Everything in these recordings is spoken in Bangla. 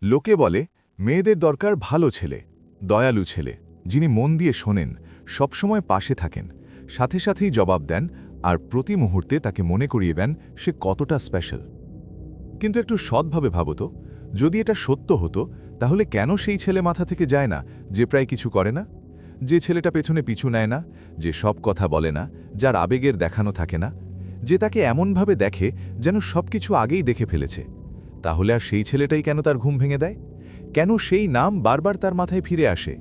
লোকে বলে মেয়েদের দরকার ভালো ছেলে, দয়ালু ছেলে, যিনি মন দিয়ে শোনেন, সবসময় পাশে থাকেন, সাথে সাথেই জবাব দেন আর প্রতি মুহূর্তে তাকে মনে করিয়ে দেন সে কতটা স্পেশাল। কিন্তু একটু সৎভাবে ভাবতো, যদি এটা সত্য হতো তাহলে কেন সেই ছেলে মাথা থেকে যায় না যে প্রায় কিছু করে না, যে ছেলেটা পেছনে পিছু নেয় না, যে সব কথা বলে না, যার আবেগের দেখানো থাকে না, যে তাকে এমনভাবে দেখে যেন সবকিছু আগেই দেখে ফেলেছে? তাহলে আর সেই ছেলেটাই কেন তার ঘুম ভেঙে দেয়? কেন সেই নাম বারবার তার মাথায় ফিরে আসে?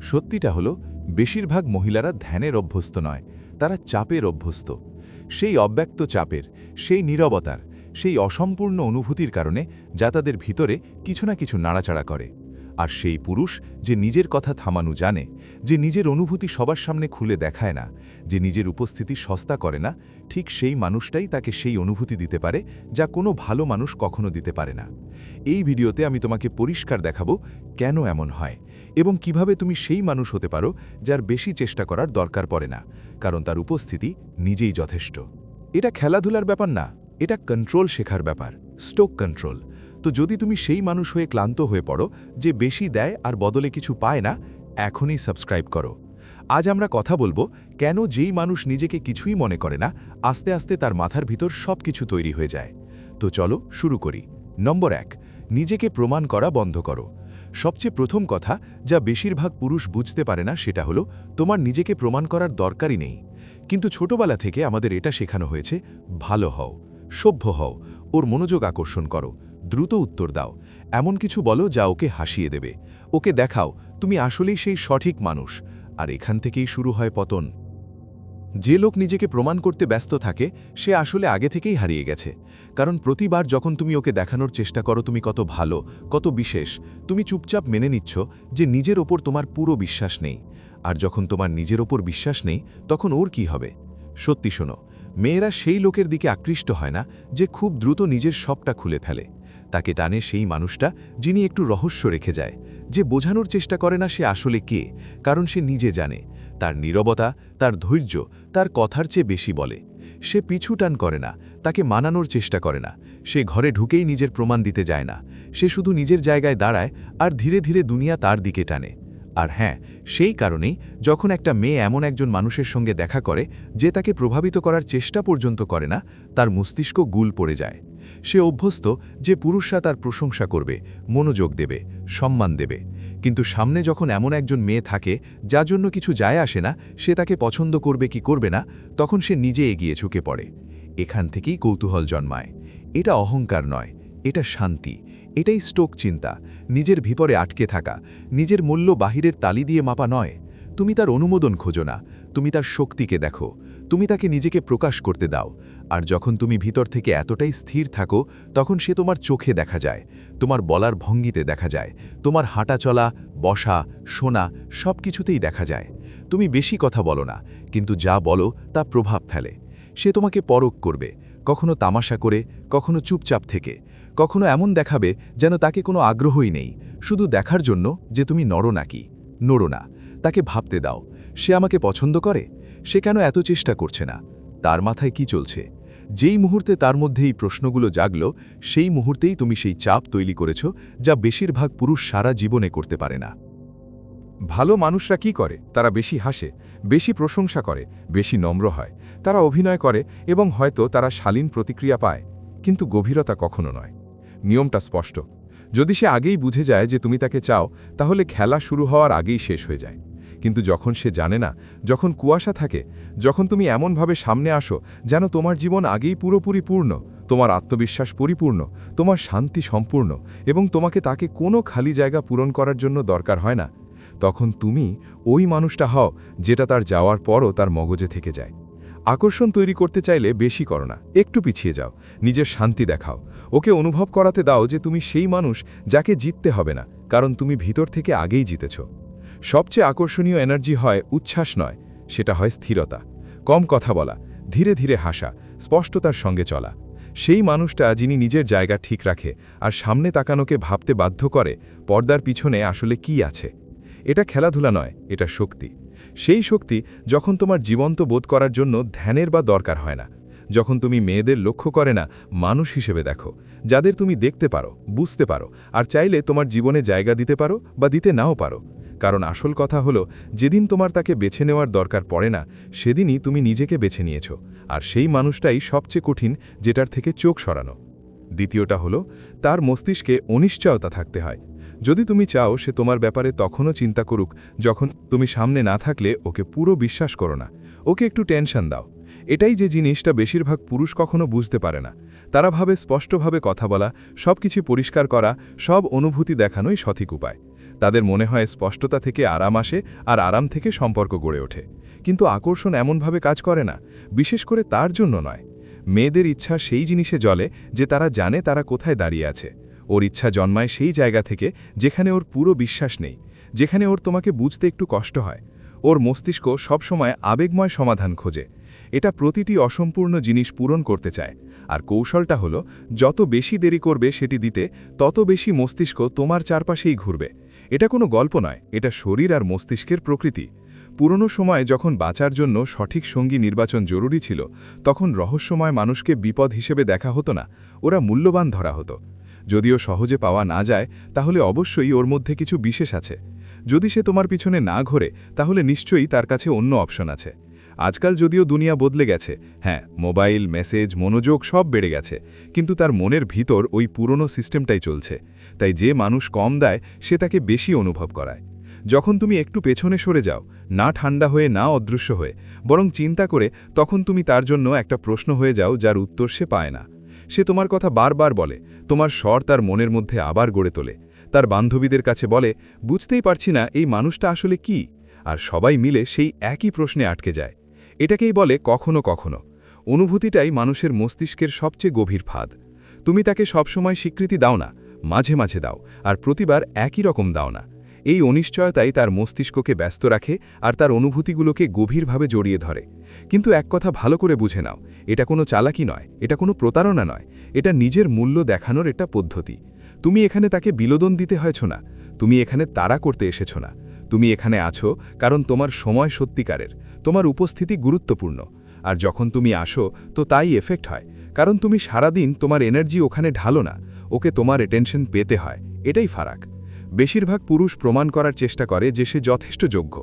সত্যিটা হলো, বেশিরভাগ মহিলারা ধ্যানের অভ্যস্ত নয়, তারা চাপের অভ্যস্ত। সেই অব্যক্ত চাপের, সেই নীরবতার, সেই অসম্পূর্ণ অনুভূতির কারণে যা তাদের ভিতরে কিছু না কিছু নাড়াচাড়া করে। আর সেই পুরুষ যে নিজের কথা থামানো জানে, যে নিজের অনুভূতি সবার সামনে খুলে দেখায় না, যে নিজের উপস্থিতি সস্তা করে না, ঠিক সেই মানুষটাই তাকে সেই অনুভূতি দিতে পারে যা কোনো ভালো মানুষ কখনো দিতে পারে না। এই ভিডিওতে আমি তোমাকে পরিষ্কার দেখাবো কেন এমন হয় এবং কিভাবে তুমি সেই মানুষ হতে পারো যার বেশি চেষ্টা করার দরকার পড়ে না, কারণ তার উপস্থিতি নিজেই যথেষ্ট। এটা খেলাধুলার ব্যাপার না, এটা কন্ট্রোল শেখার ব্যাপার, স্টোক কন্ট্রোল। তো যদি তুমি সেই মানুষ হয়ে ক্লান্ত হয়ে পড়ো যে বেশি দেয় আর বদলে কিছু পায় না, এখনই সাবস্ক্রাইব করো। আজ আমরা কথা বলবো কেন যেই মানুষ নিজেকে কিছুই মনে করে না, আস্তে আস্তে তার মাথার ভিতর সব কিছু তৈরি হয়ে যায়। তো চলো শুরু করি। নম্বর 1, নিজেকে প্রমাণ করা বন্ধ করো। সবচেয়ে প্রথম কথা যা বেশিরভাগ পুরুষ বুঝতে পারে না সেটা হলো, তোমার নিজেকে প্রমাণ করার দরকারই নেই। কিন্তু ছোটবেলা থেকে আমাদের এটা শেখানো হয়েছে, ভালো হও, সভ্য হও, ওর মনোযোগ আকর্ষণ করো, দ্রুত উত্তর দাও, এমন কিছু বলো যা ওকে হাসিয়ে দেবে, ওকে দেখাও তুমি আসলেই সেই সঠিক মানুষ। আর এখান থেকেই শুরু হয় পতন। যে লোক নিজেকে প্রমাণ করতে ব্যস্ত থাকে সে আসলে আগে থেকেই হারিয়ে গেছে, কারণ প্রতিবার যখন তুমি ওকে দেখানোর চেষ্টা করো তুমি কত ভালো, কত বিশেষ, তুমি চুপচাপ মেনে নিচ্ছ যে নিজের ওপর তোমার পুরো বিশ্বাস নেই। আর যখন তোমার নিজের ওপর বিশ্বাস নেই তখন ওর কি হবে? সত্যি শোনো, মেয়েরা সেই লোকের দিকে আকৃষ্ট হয় না যে খুব দ্রুত নিজের সবটা খুলে ফেলে। তাকে টানে সেই মানুষটা যিনি একটু রহস্য রেখে যায়, যে বোঝানোর চেষ্টা করে না সে আসলে কে, কারণ সে নিজে জানে। তার নীরবতা, তার ধৈর্য, তার কথার চেয়ে বেশি বলে। সে পিছু টান করে না, তাকে মানানোর চেষ্টা করে না, সে ঘরে ঢুকেই নিজের প্রমাণ দিতে যায় না। সে শুধু নিজের জায়গায় দাঁড়ায় আর ধীরে ধীরে দুনিয়া তার দিকে টানে। আর হ্যাঁ, সেই কারণেই যখন একটা মেয়ে এমন একজন মানুষের সঙ্গে দেখা করে যে তাকে প্রভাবিত করার চেষ্টা পর্যন্ত করে না, তার মস্তিষ্ক গুল পড়ে যায়। সে অভ্যস্ত যে পুরুষরা তার প্রশংসা করবে, মনোযোগ দেবে, সম্মান দেবে। কিন্তু সামনে যখন এমন একজন মেয়ে থাকে যার জন্য কিছু যায় আসে না, সে তাকে পছন্দ করবে কি করবে না, তখন সে নিজে এগিয়ে ঝুঁকে পড়ে। এখান থেকেই কৌতূহল জন্মায়। এটা অহংকার নয়, এটা শান্তি, এটাই স্টোক চিন্তা, নিজের ভিতরে আটকে থাকা, নিজের মূল্য বাহিরের তালি দিয়ে মাপা নয়। তুমি তার অনুমোদন খোঁজো না, তুমি তার শক্তিকে দেখো, তুমি তাকে নিজেকে প্রকাশ করতে দাও। আর যখন তুমি ভিতর থেকে এতটাই স্থির থাকো তখন সে তোমার চোখে দেখা যায়, তোমার বলার ভঙ্গিতে দেখা যায়, তোমার হাঁটা চলা, বসা, শোনা সব কিছুতেই দেখা যায়। তুমি বেশি কথা বলো না, কিন্তু যা বলো তা প্রভাব ফেলে। সে তোমাকে পরখ করবে, কখনো তামাশা করে, কখনো চুপচাপ থেকে, কখনো এমন দেখাবে যেন তাকে কোনো আগ্রহই নেই, শুধু দেখার জন্য যে তুমি নড়ো নাকি। নড়ো না, তাকে ভাবতে দাও, সে আমাকে পছন্দ করে, সে কেন এত চেষ্টা করছে না, তার মাথায় কি চলছে? যেই মুহূর্তে তার মধ্যে এই প্রশ্নগুলো জাগল, সেই মুহূর্তেই তুমি সেই চাপ তৈরি করেছ যা বেশিরভাগ পুরুষ সারা জীবনে করতে পারে না। ভালো মানুষরা কি করে? তারা বেশি হাসে, বেশি প্রশংসা করে, বেশি নম্র হয়, তারা অভিনয় করে এবং হয়তো তারা শালীন প্রতিক্রিয়া পায়, কিন্তু গভীরতা কখনো নয়। নিয়মটা স্পষ্ট, যদি সে আগেই বুঝে যায় যে তুমি তাকে চাও, তাহলে খেলা শুরু হওয়ার আগেই শেষ হয়ে যায়। কিন্তু যখন সে জানে না, যখন কুয়াশা থাকে, যখন তুমি এমনভাবে সামনে আসো যেন তোমার জীবন আগেই পুরোপুরি পূর্ণ, তোমার আত্মবিশ্বাস পরিপূর্ণ, তোমার শান্তি সম্পূর্ণ এবং তোমাকে তাকে কোনো খালি জায়গা পূরণ করার জন্য দরকার হয় না, তখন তুমি ওই মানুষটা হও যেটা তার যাওয়ার পরও তার মগজে থেকে যায়। আকর্ষণ তৈরি করতে চাইলে বেশি করো না, একটু পিছিয়ে যাও, নিজের শান্তি দেখাও, ওকে অনুভব করাতে দাও যে তুমি সেই মানুষ যাকে জিততে হবে না, কারণ তুমি ভিতর থেকে আগেই জিতেছ। সবচেয়ে আকর্ষণীয় এনার্জি হয় উচ্ছ্বাস নয়, সেটা হয় স্থিরতা, কম কথা বলা, ধীরে ধীরে হাসা, স্পষ্টতার সঙ্গে চলা। সেই মানুষটা যিনি নিজের জায়গা ঠিক রাখে আর সামনে তাকানোকে ভাবতে বাধ্য করে পর্দার পিছনে আসলে কি আছে। এটা খেলাধুলা নয়, এটা শক্তি। সেই শক্তি যখন তোমার জীবন্ত বোধ করার জন্য ধ্যানের বা দরকার হয় না, যখন তুমি মেয়েদের লক্ষ্য করে না মানুষ হিসেবে দেখো, যাদের তুমি দেখতে পারো, বুঝতে পারো, আর চাইলে তোমার জীবনে জায়গা দিতে পারো বা দিতে নাও পারো। কারণ আসল কথা হলো, যেদিন তোমার তাকে বেছে নেওয়ার দরকার পড়ে না, সেদিনই তুমি নিজেকে বেছে নিয়েছ, আর সেই মানুষটাই সবচেয়ে কঠিন যেটার থেকে চোখ সরানো। দ্বিতীয়টা হলো, তার মস্তিষ্কে অনিশ্চয়তা থাকতে হয়। যদি তুমি চাও সে তোমার ব্যাপারে তখনও চিন্তা করুক যখন তুমি সামনে না থাকলে, ওকে পুরো বিশ্বাস করো না, ওকে একটু টেনশন দাও। এটাই যে জিনিসটা বেশিরভাগ পুরুষ কখনো বুঝতে পারে না। তারা ভাবে স্পষ্টভাবে কথা বলা, সব কিছু পরিষ্কার করা, সব অনুভূতি দেখানোই সঠিক উপায়। তাদের মনে হয় স্পষ্টতা থেকে আরাম আসে, আর আরাম থেকে সম্পর্ক গড়ে ওঠে। কিন্তু আকর্ষণ এমনভাবে কাজ করে না, বিশেষ করে তার জন্য নয়। মেয়েদের ইচ্ছা সেই জিনিসে জ্বলে যে তারা জানে তারা কোথায় দাঁড়িয়ে আছে। ওর ইচ্ছা জন্মায় সেই জায়গা থেকে যেখানে ওর পুরো বিশ্বাস নেই, যেখানে ওর তোমাকে বুঝতে একটু কষ্ট হয়। ওর মস্তিষ্ক সবসময় আবেগময় সমাধান খোঁজে। এটা প্রতিটি অসম্পূর্ণ জিনিস পূরণ করতে চায়। আর কৌশলটা হলো, যত বেশি দেরি করবে সেটি দিতে, তত বেশি মস্তিষ্ক তোমার চারপাশেই ঘুরবে। এটা কোনো গল্প নয়, এটা শরীর আর মস্তিষ্কের প্রকৃতি। পুরনো সময়ে যখন বাঁচার জন্য সঠিক সঙ্গী নির্বাচন জরুরি ছিল, তখন রহস্যময় মানুষকে বিপদ হিসেবে দেখা হতো না, ওরা মূল্যবান ধরা হতো। যদিও সহজে পাওয়া না যায়, তাহলে অবশ্যই ওর মধ্যে কিছু বিশেষ আছে। যদি সে তোমার পিছনে না ঘোরে, তাহলে নিশ্চয়ই তার কাছে অন্য অপশন আছে। আজকাল যদিও দুনিয়া বদলে গেছে, হ্যাঁ, মোবাইল, মেসেজ, মনোযোগ সব বেড়ে গেছে, কিন্তু তার মনের ভিতর ওই পুরনো সিস্টেমটাই চলছে। তাই যে মানুষ কম দেয় সে তাকে বেশি অনুভব করায়। যখন তুমি একটু পেছনে সরে যাও, না ঠান্ডা হয়ে, না অদৃশ্য হয়ে, বরং চিন্তা করে, তখন তুমি তার জন্য একটা প্রশ্ন হয়ে যাও যার উত্তর সে পায় না। সে তোমার কথা বারবার বলে, তোমার স্বর তার মনের মধ্যে আবার গড়ে তোলে। তার বান্ধবীদের কাছে বলে, বুঝতেই পারছি না এই মানুষটা আসলে কি। আর সবাই মিলে সেই একই প্রশ্নে আটকে যায়। এটাকেই বলে কখনো কখনো। অনুভূতিটাই মানুষের মস্তিষ্কের সবচেয়ে গভীর ফাঁদ। তুমি তাকে সবসময় স্বীকৃতি দাও না, মাঝে মাঝে দাও, আর প্রতিবার একই রকম দাও না। এই অনিশ্চয়তাই তার মস্তিষ্ককে ব্যস্ত রাখে আর তার অনুভূতিগুলোকে গভীরভাবে জড়িয়ে ধরে। কিন্তু এক কথা ভালো করে বুঝে নাও, এটা কোনো চালাকি নয়, এটা কোনো প্রতারণা নয়, এটা নিজের মূল্য দেখানোর একটা পদ্ধতি। তুমি এখানে তাকে বিনোদন দিতে হয়েছ না, তুমি এখানে তাড়া করতে এসেছ না। তুমি এখানে আছো কারণ তোমার সময় সত্যিকারের, তোমার উপস্থিতি গুরুত্বপূর্ণ। আর যখন তুমি আসো তো তাই এফেক্ট হয়, কারণ তুমি সারাদিন তোমার এনার্জি ওখানে ঢালো না, ওকে তোমার অ্যাটেনশন পেতে হয়। এটাই ফারাক। বেশিরভাগ পুরুষ প্রমাণ করার চেষ্টা করে যে সে যথেষ্ট যোগ্য।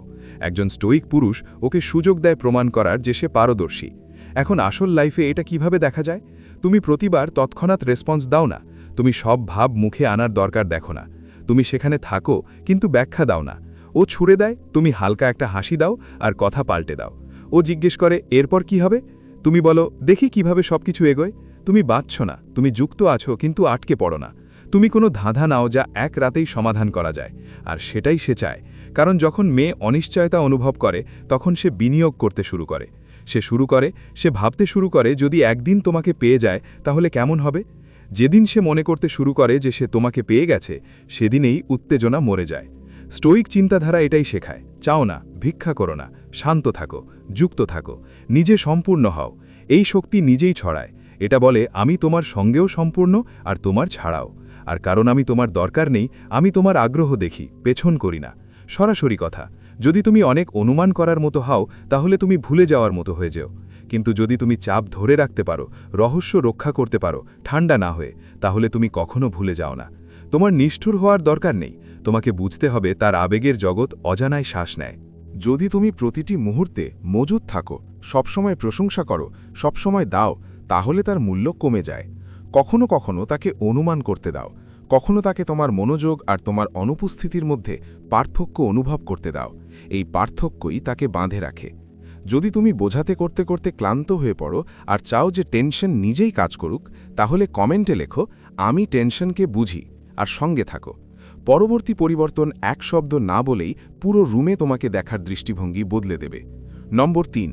একজন স্টোইক পুরুষ ওকে সুযোগ দেয় প্রমাণ করার যে সে পারদর্শী। এখন আসল লাইফে এটা কিভাবে দেখা যায়? তুমি প্রতিবার তৎক্ষণাৎ রেসপন্স দাও না, তুমি সব ভাব মুখে আনার দরকার দেখো না, তুমি সেখানে থাকো কিন্তু ব্যাখ্যা দাও না। ও ছুড়ে দেয়, তুমি হালকা একটা হাসি দাও আর কথা পাল্টে দাও। ও জিজ্ঞেস করে, এরপর কি হবে? তুমি বলো, দেখি কিভাবে সবকিছু এগোয়। তুমি বাঁচছ না, তুমি যুক্ত আছো কিন্তু আটকে পড়ো না। তুমি কোনো ধাঁধা নাও যা এক রাতেই সমাধান করা যায়। আর সেটাই সে চায়। কারণ যখন মেয়ে অনিশ্চয়তা অনুভব করে, তখন সে বিনিয়োগ করতে শুরু করে। সে ভাবতে শুরু করে, যদি একদিন তোমাকে পেয়ে যায় তাহলে কেমন হবে। যেদিন সে মনে করতে শুরু করে যে সে তোমাকে পেয়ে গেছে, সেদিনেই উত্তেজনা মরে যায়। স্টোইক চিন্তাধারা এটাই শেখায়, চাও না, ভিক্ষা করো না, শান্ত থাকো, যুক্ত থাকো, নিজে সম্পূর্ণ হও। এই শক্তি নিজেই ছড়ায়। এটা বলে, আমি তোমার সঙ্গেও সম্পূর্ণ আর তোমার ছাড়াও। আর কারণ আমি তোমার দরকার নেই, আমি তোমার আগ্রহ দেখি, পেছন করি না। সরাসরি কথা। যদি তুমি অনেক অনুমান করার মতো হও, তাহলে তুমি ভুলে যাওয়ার মতো হয়ে যেও। কিন্তু যদি তুমি চাপ ধরে রাখতে পারো, রহস্য রক্ষা করতে পারো, ঠান্ডা না হয়ে, তাহলে তুমি কখনো ভুলে যাও না। তোমার নিষ্ঠুর হওয়ার দরকার নেই, তোমাকে বুঝতে হবে তার আবেগের জগৎ অজানায় শ্বাস নেয়। যদি তুমি প্রতিটি মুহূর্তে মজুদ থাকো, সবসময় প্রশংসা করো, সবসময় দাও, তাহলে তার মূল্য কমে যায়। কখনো কখনো তাকে অনুমান করতে দাও, কখনো তাকে তোমার মনোযোগ আর তোমার অনুপস্থিতির মধ্যে পার্থক্য অনুভব করতে দাও। এই পার্থক্যই তাকে বাঁধে রাখে। যদি তুমি বোঝাতে করতে করতে ক্লান্ত হয়ে পড়ো আর চাও যে টেনশন নিজেই কাজ করুক, তাহলে কমেন্টে লেখো, আমি টেনশনকে বুঝি, আর সঙ্গে থাকো। পরবর্তী পরিবর্তন এক শব্দ না বলেই পুরো রুমে তোমাকে দেখার দৃষ্টিভঙ্গি বদলে দেবে। নম্বর 3,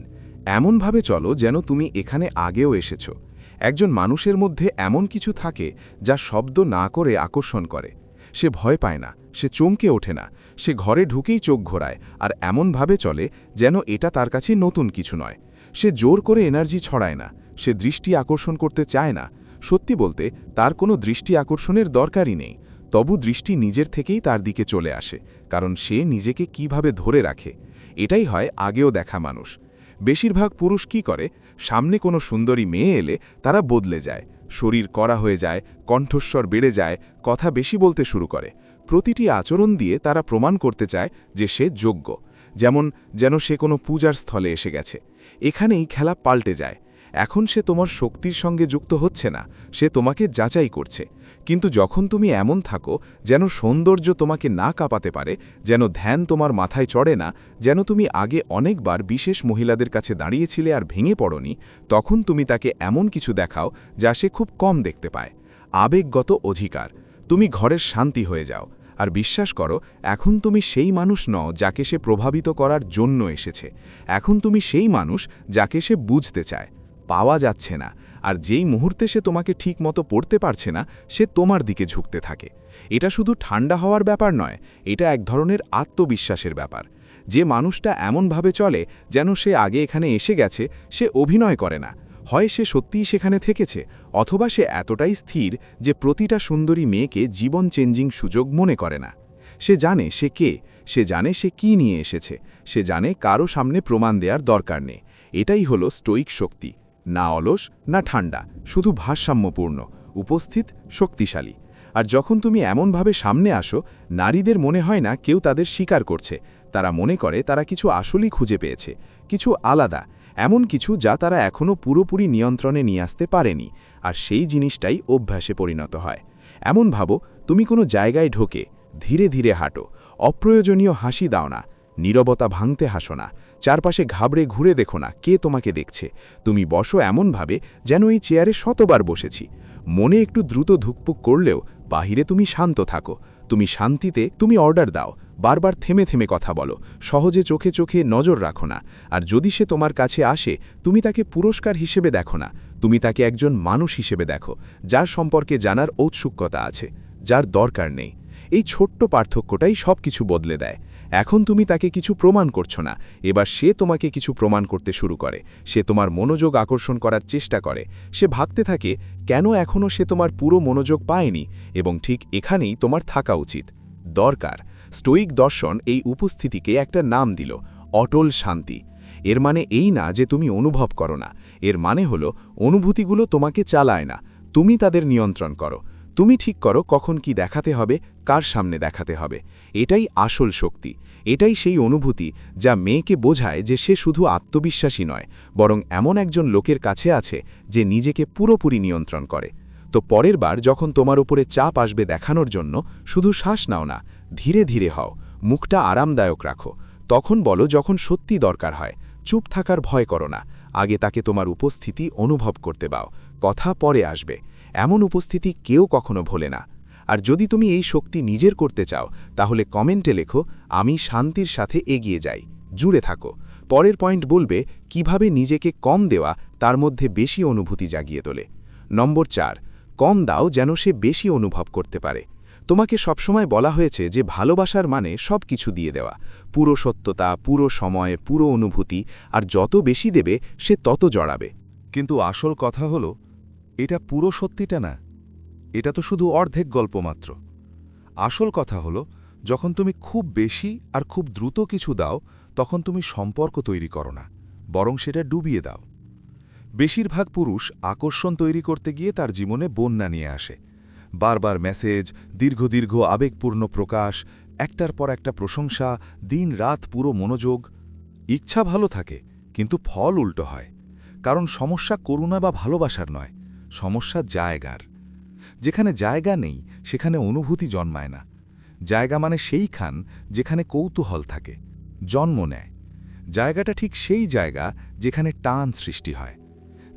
এমনভাবে চলো যেন তুমি এখানে আগেও এসেছো। একজন মানুষের মধ্যে এমন কিছু থাকে যা শব্দ না করে আকর্ষণ করে। সে ভয় পায় না, সে চমকে ওঠে না, সে ঘরে ঢুকেই চোখ ঘোরায় আর এমনভাবে চলে যেন এটা তার কাছে নতুন কিছু নয়। সে জোর করে এনার্জি ছড়ায় না, সে দৃষ্টি আকর্ষণ করতে চায় না। সত্যি বলতে তার কোনো দৃষ্টি আকর্ষণের দরকারই নেই, তবু দৃষ্টি নিজের থেকেই তার দিকে চলে আসে, কারণ সে নিজেকে কিভাবে ধরে রাখে। এটাই হয় আগেও দেখা মানুষ। বেশিরভাগ পুরুষ কি করে, সামনে কোনো সুন্দরী মেয়ে এলে তারা বদলে যায়, শরীর কড়া হয়ে যায়, কণ্ঠস্বর বেড়ে যায়, কথা বেশি বলতে শুরু করে। প্রতিটি আচরণ দিয়ে তারা প্রমাণ করতে চায় যে সে যোগ্য, যেন সে কোনো পূজার স্থলে এসে গেছে। এখানেই খেলা পাল্টে যায়। এখন সে তোমার শক্তির সঙ্গে যুক্ত হচ্ছে না, সে তোমাকে যাচাই করছে। কিন্তু যখন তুমি এমন থাকো যেন সৌন্দর্য তোমাকে না কাঁপাতে পারে, যেন ধ্যান তোমার মাথায় চড়ে না, যেন তুমি আগে অনেকবার বিশেষ মহিলাদের কাছে দাঁড়িয়েছিলে আর ভেঙে পড়নি, তখন তুমি তাকে এমন কিছু দেখাও যা সে খুব কম দেখতে পায়। আবেগগত অধিকার। তুমি ঘরের শান্তি হয়ে যাও। আর বিশ্বাস করো, এখন তুমি সেই মানুষ নও যাকে সে প্রভাবিত করার জন্য এসেছে। এখন তুমি সেই মানুষ যাকে সে বুঝতে চায়। পাওয়া যাচ্ছে না, আর যেই মুহূর্তে সে তোমাকে ঠিক মতো পড়তে পারছে না, সে তোমার দিকে ঝুঁকতে থাকে। এটা শুধু ঠান্ডা হওয়ার ব্যাপার নয়, এটা এক ধরনের আত্মবিশ্বাসের ব্যাপার। যে মানুষটা এমনভাবে চলে যেন সে আগে এখানে এসে গেছে, সে অভিনয় করে না। হয় সে সত্যিই সেখানে থেকেছে, অথবা সে এতটাই স্থির যে প্রতিটা সুন্দরী মেয়েকে জীবন চেঞ্জিং সুযোগ মনে করে না। সে জানে সে কে, সে জানে সে কি নিয়ে এসেছে, সে জানে কারো সামনে প্রমাণ দেওয়ার দরকার নেই। এটাই হলো স্টোইক শক্তি। না অলস, না ঠান্ডা, শুধু ভারসাম্যপূর্ণ, উপস্থিত, শক্তিশালী। আর যখন তুমি এমনভাবে সামনে আসো, নারীদের মনে হয় না কেউ তাদের স্বীকার করছে। তারা মনে করে তারা কিছু আসলেই খুঁজে পেয়েছে, কিছু আলাদা, এমন কিছু যা তারা এখনও পুরোপুরি নিয়ন্ত্রণে নিয়ে আসতে পারেনি। আর সেই জিনিসটাই অভ্যাসে পরিণত হয়। এমন ভাবো, তুমি কোনো জায়গায় ঢোকে, ধীরে ধীরে হাঁটো, অপ্রয়োজনীয় হাসি দাও না, নীরবতা ভাঙতে হাসো না, চারপাশে ঘাবড়ে ঘুরে দেখো না কে তোমাকে দেখছে। তুমি বসো এমনভাবে যেন এই চেয়ারে শতবার বসেছি। মনে একটু দ্রুত ধুকপুক করলেও বাহিরে তুমি শান্ত থাকো। তুমি শান্তিতে তুমি অর্ডার দাও, বারবার থেমে থেমে কথা বলো, সহজে চোখে চোখে নজর রাখো না। আর যদি সে তোমার কাছে আসে, তুমি তাকে পুরস্কার হিসেবে দেখো না, তুমি তাকে একজন মানুষ হিসেবে দেখো, যার সম্পর্কে জানার ঔৎসুক্যতা আছে, যার দরকার নেই। এই ছোট্ট পার্থক্যটাই সব কিছু বদলে দেয়। এখন তুমি তাকে কিছু প্রমাণ করছো না, এবার সে তোমাকে কিছু প্রমাণ করতে শুরু করে। সে তোমার মনোযোগ আকর্ষণ করার চেষ্টা করে। সে ভাবতে থাকে কেন এখনও সে তোমার পুরো মনোযোগ পায়নি, এবং ঠিক এখানেই তোমার থাকা উচিত। দরকার। স্টোইক দর্শন এই উপস্থিতিকে একটা নাম দিল, অটল শান্তি। এর মানে এই না যে তুমি অনুভব করো না, এর মানে হলো অনুভূতিগুলো তোমাকে চালায় না, তুমি তাদের নিয়ন্ত্রণ করো। তুমি ঠিক করো কখন কি দেখাতে হবে, কার সামনে দেখাতে হবে। এটাই আসল শক্তি। এটাই সেই অনুভূতি যা মেয়েকে বোঝায় যে সে শুধু আত্মবিশ্বাসী নয়, বরং এমন একজন লোকের কাছে আছে যে নিজেকে পুরোপুরি নিয়ন্ত্রণ করে। তো পরের বার যখন তোমার উপরে চাপ আসবে দেখানোর জন্য, শুধু শ্বাস নাও না, ধীরে ধীরে হও, মুখটা আরামদায়ক রাখো। তখন বলো যখন সত্যি দরকার হয়। চুপ থাকার ভয় করো না, আগে তাকে তোমার উপস্থিতি অনুভব করতে দাও, কথা পরে আসবে। এমন উপস্থিতি কেউ কখনো ভোলে না। আর যদি তুমি এই শক্তি নিজের করতে চাও, তাহলে কমেন্টে লেখো, আমি শান্তির সাথে এগিয়ে যাই। জুড়ে থাকো। পরের পয়েন্ট বলবে কিভাবে নিজেকে কম দেওয়া তার মধ্যে বেশি অনুভূতি জাগিয়ে তোলে। নম্বর 4, কম দাও যেন সে বেশি অনুভব করতে পারে। তোমাকে সবসময় বলা হয়েছে যে ভালোবাসার মানে সব কিছু দিয়ে দেওয়া, পুরো সত্যতা, পুরো সময়, পুরো অনুভূতি, আর যত বেশি দেবে সে তত জড়াবে। কিন্তু আসল কথা হলো, এটা পুরো সত্যিটা না, এটা তো শুধু অর্ধেক গল্প মাত্র। আসল কথা হলো, যখন তুমি খুব বেশি আর খুব দ্রুত কিছু দাও, তখন তুমি সম্পর্ক তৈরি করো না, বরং সেটা ডুবিয়ে দাও। বেশিরভাগ পুরুষ আকর্ষণ তৈরি করতে গিয়ে তার জীবনে বন্যা নিয়ে আসে। বারবার মেসেজ, দীর্ঘ দীর্ঘ আবেগপূর্ণ প্রকাশ, একটার পর একটা প্রশংসা, দিন রাত পুরো মনোযোগ। ইচ্ছা ভালো থাকে, কিন্তু ফল উল্টো হয়। কারণ সমস্যা করুণা বা ভালোবাসার নয়, সমস্যা জায়গার। যেখানে জায়গা নেই সেখানে অনুভূতি জন্মায় না। জায়গা মানে সেইখান যেখানে কৌতূহল থাকে, জন্ম নেয়। জায়গাটা ঠিক সেই জায়গা যেখানে টান সৃষ্টি হয়।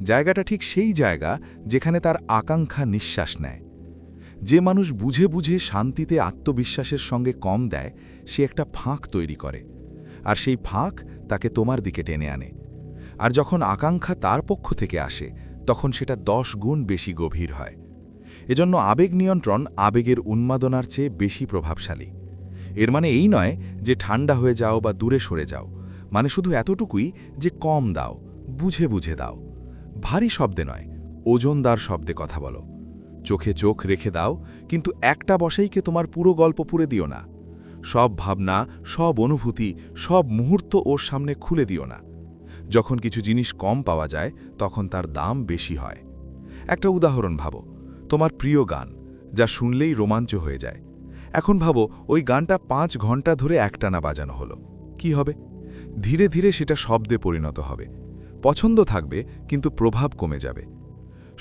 জায়গাটা ঠিক সেই জায়গা যেখানে তার আকাঙ্ক্ষা নিঃশ্বাস নেয়। যে মানুষ বুঝে বুঝে শান্তিতে আত্মবিশ্বাসের সঙ্গে কম দেয়, সে একটা ফাঁক তৈরি করে, আর সেই ফাঁক তাকে তোমার দিকে টেনে আনে। আর যখন আকাঙ্ক্ষা তার পক্ষ থেকে আসে, তখন সেটা 10 গুণ বেশি গভীর হয়। এজন্য আবেগ নিয়ন্ত্রণ আবেগের উন্মাদনার চেয়ে বেশি প্রভাবশালী। এর মানে এই নয় যে ঠান্ডা হয়ে যাও বা দূরে সরে যাও, মানে শুধু এতটুকুই যে কম দাও, বুঝে বুঝে দাও। ভারী শব্দে নয়, ওজনদার শব্দে কথা বলো। চোখে চোখ রেখে দাও, কিন্তু একটা বসেইকে তোমার পুরো গল্প পুরে দিও না। সব ভাবনা, সব অনুভূতি, সব মুহূর্ত ওর সামনে খুলে দিও না। যখন কিছু জিনিস কম পাওয়া যায় তখন তার দাম বেশি হয়। একটা উদাহরণ ভাবো, তোমার প্রিয় গান, যা শুনলেই রোমাঞ্চ হয়ে যায়। এখন ভাবো ওই গানটা 5 ঘন্টা ধরে একটানা বাজানো হলো, কি হবে? ধীরে ধীরে সেটা শব্দে পরিণত হবে। পছন্দ থাকবে কিন্তু প্রভাব কমে যাবে।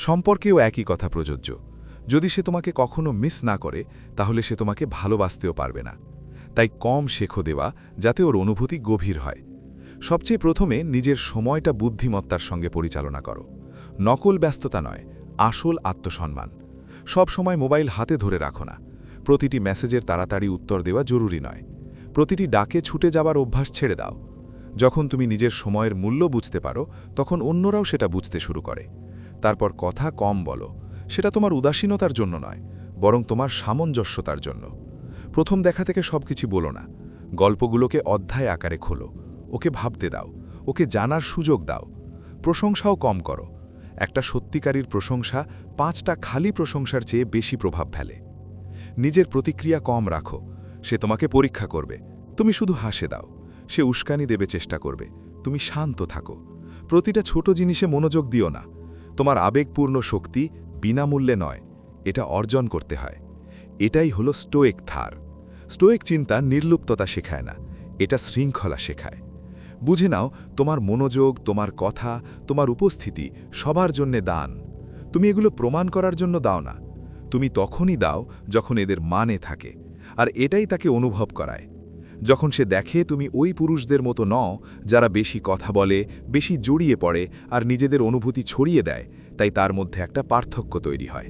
সম্পর্কেও একই কথা প্রযোজ্য। যদি সে তোমাকে কখনো মিস না করে, তাহলে সে তোমাকে ভালোবাসতেও পারবে না। তাই কম শেখো দেওয়া, যাতে ওর অনুভূতি গভীর হয়। সবচেয়ে প্রথমে নিজের সময়টা বুদ্ধিমত্তার সঙ্গে পরিচালনা করো। নকল ব্যস্ততা নয়, আসল আত্মসম্মান। সব সময় মোবাইল হাতে ধরে রাখো না। প্রতিটি মেসেজের তাড়াতাড়ি উত্তর দেওয়া জরুরি নয়। প্রতিটি ডাকে ছুটে যাবার অভ্যাস ছেড়ে দাও। যখন তুমি নিজের সময়ের মূল্য বুঝতে পারো, তখন অন্যরাও সেটা বুঝতে শুরু করে। তারপর কথা কম বলো। সেটা তোমার উদাসীনতার জন্য নয়, বরং তোমার সামঞ্জস্যতার জন্য। প্রথম দেখা থেকে সবকিছু বলো না। গল্পগুলোকে অধ্যায় আকারে খোলো। ওকে ভাবতে দাও, ওকে জানার সুযোগ দাও। প্রশংসাও কম করো। একটা সত্যিকারীর প্রশংসা 5টা খালি প্রশংসার চেয়ে বেশি প্রভাব ফেলে। নিজের প্রতিক্রিয়া কম রাখো। সে তোমাকে পরীক্ষা করবে, তুমি শুধু হাসে দাও। সে উস্কানি দেবে চেষ্টা করবে, তুমি শান্ত থাকো। প্রতিটা ছোট জিনিসে মনোযোগ দিও না। তোমার আবেগপূর্ণ শক্তি বিনামূল্যে নয়, এটা অর্জন করতে হয়। এটাই হলো স্টোয়েক ধার। স্টোয়েক চিন্তা নির্লুপ্ততা শেখায় না, এটা শৃঙ্খলা শেখায়। বুঝে নাও, তোমার মনোযোগ, তোমার কথা, তোমার উপস্থিতি সবার জন্যে দান। তুমি এগুলো প্রমাণ করার জন্য দাও না। তুমি তখনই দাও যখন এদের মানে থাকে, আর এটাই তাকে অনুভব করায়। যখন সে দেখে তুমি ওই পুরুষদের মতো নও যারা বেশি কথা বলে, বেশি জড়িয়ে পড়ে আর নিজেদের অনুভূতি ছড়িয়ে দেয়, তাই তার মধ্যে একটা পার্থক্য তৈরি হয়।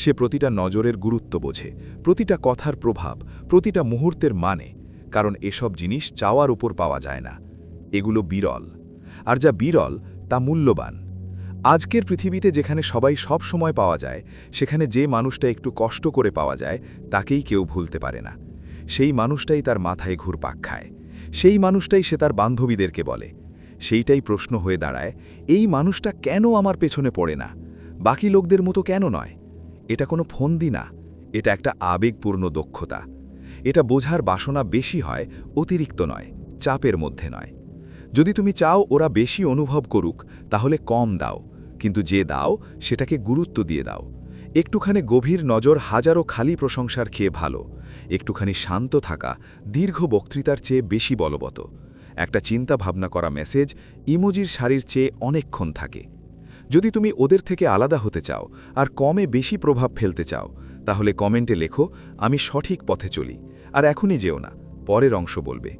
সে প্রতিটা নজরের গুরুত্ব বোঝে, প্রতিটা কথার প্রভাব, প্রতিটা মুহূর্তের মানে, কারণ এসব জিনিস চাওয়ার উপর পাওয়া যায় না। এগুলো বিরল, আর যা বিরল তা মূল্যবান। আজকের পৃথিবীতে যেখানে সবাই সব সময় পাওয়া যায়, সেখানে যে মানুষটা একটু কষ্ট করে পাওয়া যায়, তাকেই কেউ ভুলতে পারে না। সেই মানুষটাই তার মাথায় ঘুরপাক খায়। সেই মানুষটাই সে তার বান্ধবীদেরকে বলে। সেইটাই প্রশ্ন হয়ে দাঁড়ায়, এই মানুষটা কেন আমার পেছনে পড়ে না? বাকি লোকদের মতো কেন নয়? এটা কোনো ফন্দি না, এটা একটা আবেগপূর্ণ দক্ষতা। এটা বোঝার বাসনা বেশি হয়, অতিরিক্ত নয়, চাপের মধ্যে নয়। যদি তুমি চাও ওরা বেশি অনুভব করুক, তাহলে কম দাও, কিন্তু যে দাও সেটাকে গুরুত্ব দিয়ে দাও। একটুখানি গভীর নজর হাজারো খালি প্রশংসার খেয়ে ভালো। একটুখানি শান্ত থাকা দীর্ঘ বক্তৃতার চেয়ে বেশি বলবৎ। একটা চিন্তা ভাবনা করা মেসেজ ইমোজির সারির চেয়ে অনেকক্ষণ থাকে। যদি তুমি ওদের থেকে আলাদা হতে চাও আর কমে বেশি প্রভাব ফেলতে চাও, তাহলে কমেন্টে লেখো, আমি সঠিক পথে চলি, আর এখনই যেও না, পরের অংশ বলবে।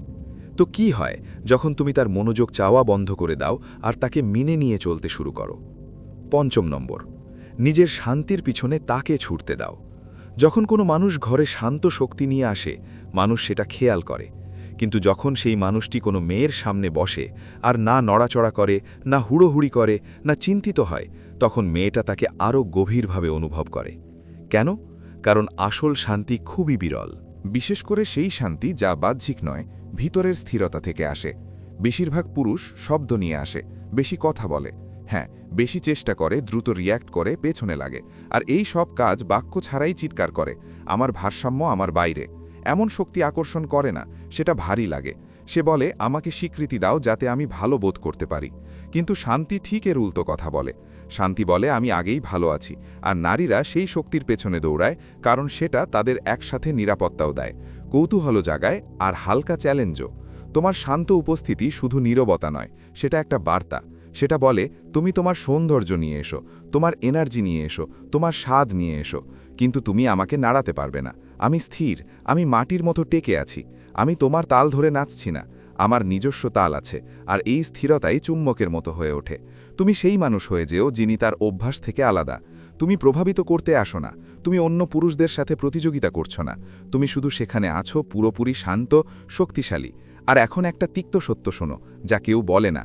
তো কি হয় যখন তুমি তার মনোযোগ চাওয়া বন্ধ করে দাও আর তাকে মেনে নিয়ে চলতে শুরু করো? 5 নম্বর, নিজের শান্তির পিছনে তাকে ছুটতে দাও। যখন কোনো মানুষ ঘরে শান্ত শক্তি নিয়ে আসে, মানুষ সেটা খেয়াল করে। কিন্তু যখন সেই মানুষটি কোনো মেয়ের সামনে বসে আর না নড়াচড়া করে, না হুড়োহুড়ি করে, না চিন্তিত হয়, তখন মেয়েটা তাকে আরও গভীরভাবে অনুভব করে। কেন? কারণ আসল শান্তি খুবই বিরল। বিশেষ করে সেই শান্তি যা বাহ্যিক নয়, ভিতরের স্থিরতা থেকে আসে। বেশিরভাগ পুরুষ শব্দ নিয়ে আসে, বেশি কথা বলে, হ্যাঁ, বেশি চেষ্টা করে, দ্রুত রিয়্যাক্ট করে, পেছনে লাগে, আর এই সব কাজ বাক্য ছাড়াই চিৎকার করে, আমার ভারসাম্য আমার বাইরে। এমন শক্তি আকর্ষণ করে না, সেটা ভারী লাগে। সে বলে, আমাকে স্বীকৃতি দাও যাতে আমি ভালো বোধ করতে পারি। কিন্তু শান্তি ঠিক এর উল্টো কথা বলে। শান্তি বলে, আমি আগেই ভালো আছি। আর নারীরা সেই শক্তির পেছনে দৌড়ায়, কারণ সেটা তাদের একসাথে নিরাপত্তাও দেয়, কৌতূহল জাগায়, আর হালকা চ্যালেঞ্জও। তোমার শান্ত উপস্থিতি শুধু নীরবতা নয়, সেটা একটা বার্তা। সেটা বলে, তুমি তোমার সৌন্দর্য নিয়ে এসো, তোমার এনার্জি নিয়ে এসো, তোমার স্বাদ নিয়ে এসো, কিন্তু তুমি আমাকে নাড়াতে পারবে না। আমি স্থির, আমি মাটির মতো টেকে আছি, আমি তোমার তাল ধরে নাচছি না, আমার নিজস্ব তাল আছে, আর এই স্থিরতাই চুম্বকের মতো হয়ে ওঠে। তুমি সেই মানুষ হয়ে যেও যিনি তার অভ্যাস থেকে আলাদা। তুমি প্রভাবিত করতে আসো না, তুমি অন্য পুরুষদের সাথে প্রতিযোগিতা করছো না, তুমি শুধু সেখানে আছো, পুরোপুরি শান্ত, শক্তিশালী। আর এখন একটা তিক্ত সত্য শোনো, যা কেউ বলে না।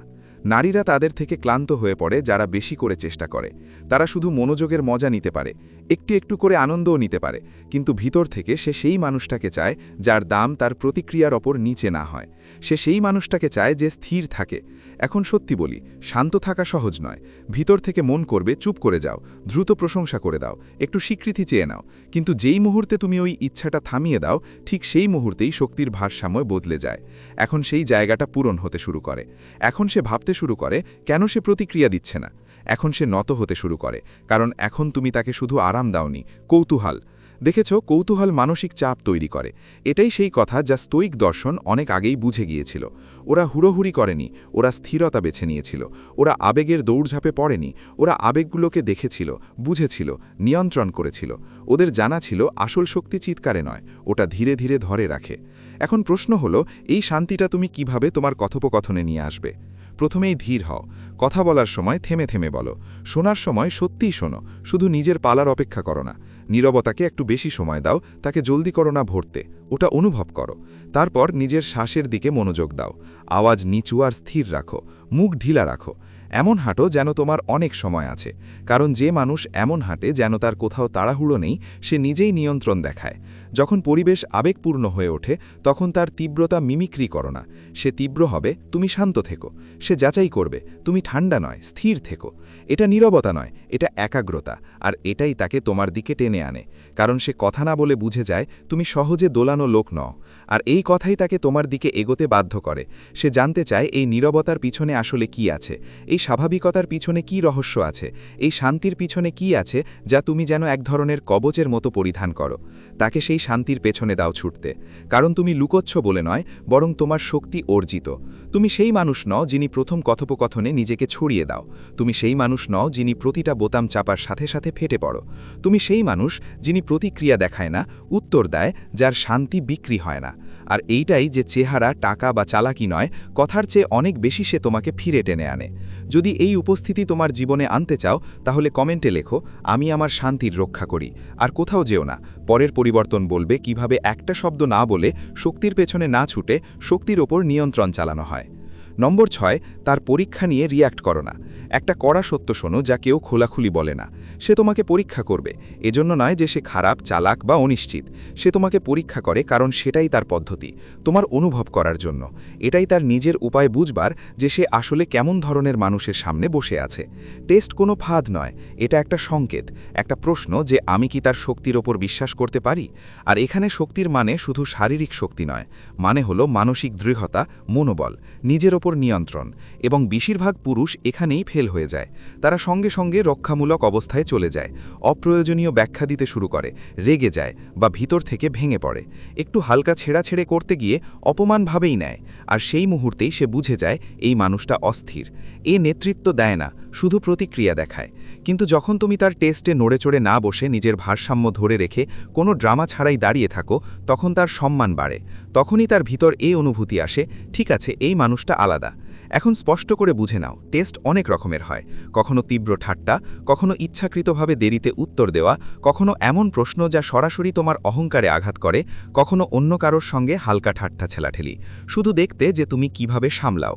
নারীরা তাদের থেকে ক্লান্ত হয়ে পড়ে যারা বেশি করে চেষ্টা করে। তারা শুধু মনোযোগের মজা নিতে পারে, একটু একটু করে আনন্দও নিতে পারে, কিন্তু ভিতর থেকে সে সেই মানুষটাকে চায় যার দাম তার প্রতিক্রিয়ার ওপর নিচে না হয়। সে সেই মানুষটাকে চায় যে স্থির থাকে। এখন সত্যি বলি, শান্ত থাকা সহজ নয়। ভিতর থেকে মন করবে চুপ করে যাও, দ্রুত প্রশংসা করে দাও, একটু স্বীকৃতি চেয়ে নাও, কিন্তু যেই মুহূর্তে তুমি ওই ইচ্ছাটা থামিয়ে দাও, ঠিক সেই মুহূর্তেই শক্তির ভারসাম্য বদলে যায়। এখন সেই জায়গাটা পূরণ হতে শুরু করে। এখন সে ভাবতে শুরু করে কেন সে প্রতিক্রিয়া দিচ্ছে না। এখন সে নত হতে শুরু করে, কারণ এখন তুমি তাকে শুধু আরাম দাওনি, কৌতূহল। দেখেছ, কৌতূহল মানসিক চাপ তৈরি করে। এটাই সেই কথা যা স্টোয়িক দর্শন অনেক আগেই বুঝে গিয়েছিল। ওরা হুড়োহুড়ি করেনি, ওরা স্থিরতা বেছে নিয়েছিল। ওরা আবেগের দৌড়ঝাঁপে পড়েনি, ওরা আবেগগুলোকে দেখেছিল, বুঝেছিল, নিয়ন্ত্রণ করেছিল। ওদের জানা ছিল আসল শক্তি চিৎকারে নয়, ওটা ধীরে ধীরে ধরে রাখে। এখন প্রশ্ন হলো, এই শান্তিটা তুমি কিভাবে তোমার কথোপকথনে নিয়ে আসবে? প্রথমেই ধীর হও। কথা বলার সময় থেমে থেমে বলো। শোনার সময় সত্যিই শোনো, শুধু নিজের পালার অপেক্ষা করো না। নীরবতাকে একটু বেশি সময় দাও, তাকে জলদি করো না ভরতে, ওটা অনুভব করো। তারপর নিজের শ্বাসের দিকে মনোযোগ দাও। আওয়াজ নিচু আর স্থির রাখো, মুখ ঢিলা রাখো। এমন হাঁটো যেন তোমার অনেক সময় আছে, কারণ যে মানুষ এমন হাঁটে যেন তার কোথাও তাড়াহুড়ো নেই, সে নিজেই নিয়ন্ত্রণ দেখায়। যখন পরিবেশ আবেগপূর্ণ হয়ে ওঠে, তখন তার তীব্রতা মিমিক্রি করো না। সে তীব্র হবে, তুমি শান্ত থেকো। সে যাচাই করবে, তুমি ঠান্ডা নয়, স্থির থেকো। এটা নীরবতা নয়, এটা একাগ্রতা, আর এটাই তাকে তোমার দিকে টেনে আনে। কারণ সে কথা না বলে বুঝে যায় তুমি সহজে দোলানো লোক নও, আর এই কথাই তাকে তোমার দিকে এগোতে বাধ্য করে। সে জানতে চায় এই নীরবতার পিছনে আসলে কি আছে, এই স্বাভাবিকতার পিছনে কি রহস্য আছে, এই শান্তির পিছনে কি আছে যা তুমি যেন এক ধরনের কবচের মতো পরিধান করো। তাকে সেই শান্তির পেছনে দাও ছুটতে, কারণ তুমি লুকোচ্ছ বলে নয়, বরং তোমার শক্তি অর্জিত। তুমি সেই মানুষ নও যিনি প্রথম কথোপকথনে নিজেকে ছড়িয়ে দাও। তুমি সেই মানুষ নও যিনি প্রতিটা বোতাম চাপার সাথে সাথে ফেটে পড়ো। তুমি সেই মানুষ যিনি প্রতিক্রিয়া দেখায় না, উত্তর দেয়, যার শান্তি বিক্রি হয় না। আর এইটাই যে চেহারা, টাকা বা চালাকি নয়, কথার চেয়ে অনেক বেশি সে তোমাকে ফিরে টেনে আনে। যদি এই উপস্থিতি তোমার জীবনে আনতে চাও, তাহলে কমেন্টে লেখো, আমি আমার শান্তির রক্ষা করি। আর কোথাও যেও না। পরের পরিবর্তন বলবে কিভাবে একটা শব্দ না বলে, শক্তির পেছনে না ছুটে, শক্তির ওপর নিয়ন্ত্রণ চালানো হয়। নম্বর 6, তার পরীক্ষা নিয়ে রিয়্যাক্ট করো না। একটা কড়া সত্য শোনো যা কেউ খোলাখুলি বলে না। সে তোমাকে পরীক্ষা করবে, এজন্য নয় যে সে খারাপ, চালাক বা অনিশ্চিত। সে তোমাকে পরীক্ষা করে কারণ সেটাই তার পদ্ধতি, তোমার অনুভব করার জন্য। এটাই তার নিজের উপায় বুঝবার যে সে আসলে কেমন ধরনের মানুষের সামনে বসে আছে। টেস্ট কোনো ফাঁদ নয়, এটা একটা সংকেত, একটা প্রশ্ন যে আমি কি তার শক্তির ওপর বিশ্বাস করতে পারি। আর এখানে শক্তির মানে শুধু শারীরিক শক্তি নয়, মানে হলো মানসিক দৃঢ়তা, মনোবল, নিজের ওপর নিয়ন্ত্রণ। এবং বেশিরভাগ পুরুষ এখানেই ফেল হয়ে যায়। তারা সঙ্গে সঙ্গে রক্ষামূলক অবস্থায় চলে যায়, অপ্রয়োজনীয় ব্যাখ্যা দিতে শুরু করে, রেগে যায় বা ভিতর থেকে ভেঙে পড়ে। একটু হালকা ছেড়াছেড়ে করতে গিয়ে অপমান ভাবেই নেয়, আর সেই মুহূর্তেই সে বুঝে যায় এই মানুষটা অস্থির। এ নেতৃত্ব দেয় না, শুধু প্রতিক্রিয়া দেখায়। কিন্তু যখন তুমি তার টেস্টে নড়েচড়ে না বসে নিজের ভারসাম্য ধরে রেখে কোনো ড্রামা ছাড়াই দাঁড়িয়ে থাকো, তখন তার সম্মান বাড়ে। তখনই তার ভিতর এই অনুভূতি আসে, ঠিক আছে, এই মানুষটা আলাদা। এখন স্পষ্ট করে বুঝে নাও, টেস্ট অনেক রকমের হয়। কখনো তীব্র ঠাট্টা, কখনো ইচ্ছাকৃতভাবে দেরিতে উত্তর দেওয়া, কখনো এমন প্রশ্ন যা সরাসরি তোমার অহংকারে আঘাত করে, কখনো অন্য কারোর সঙ্গে হালকা ঠাট্টা ছেলাঠেলি, শুধু দেখতে যে তুমি কিভাবে সামলাও।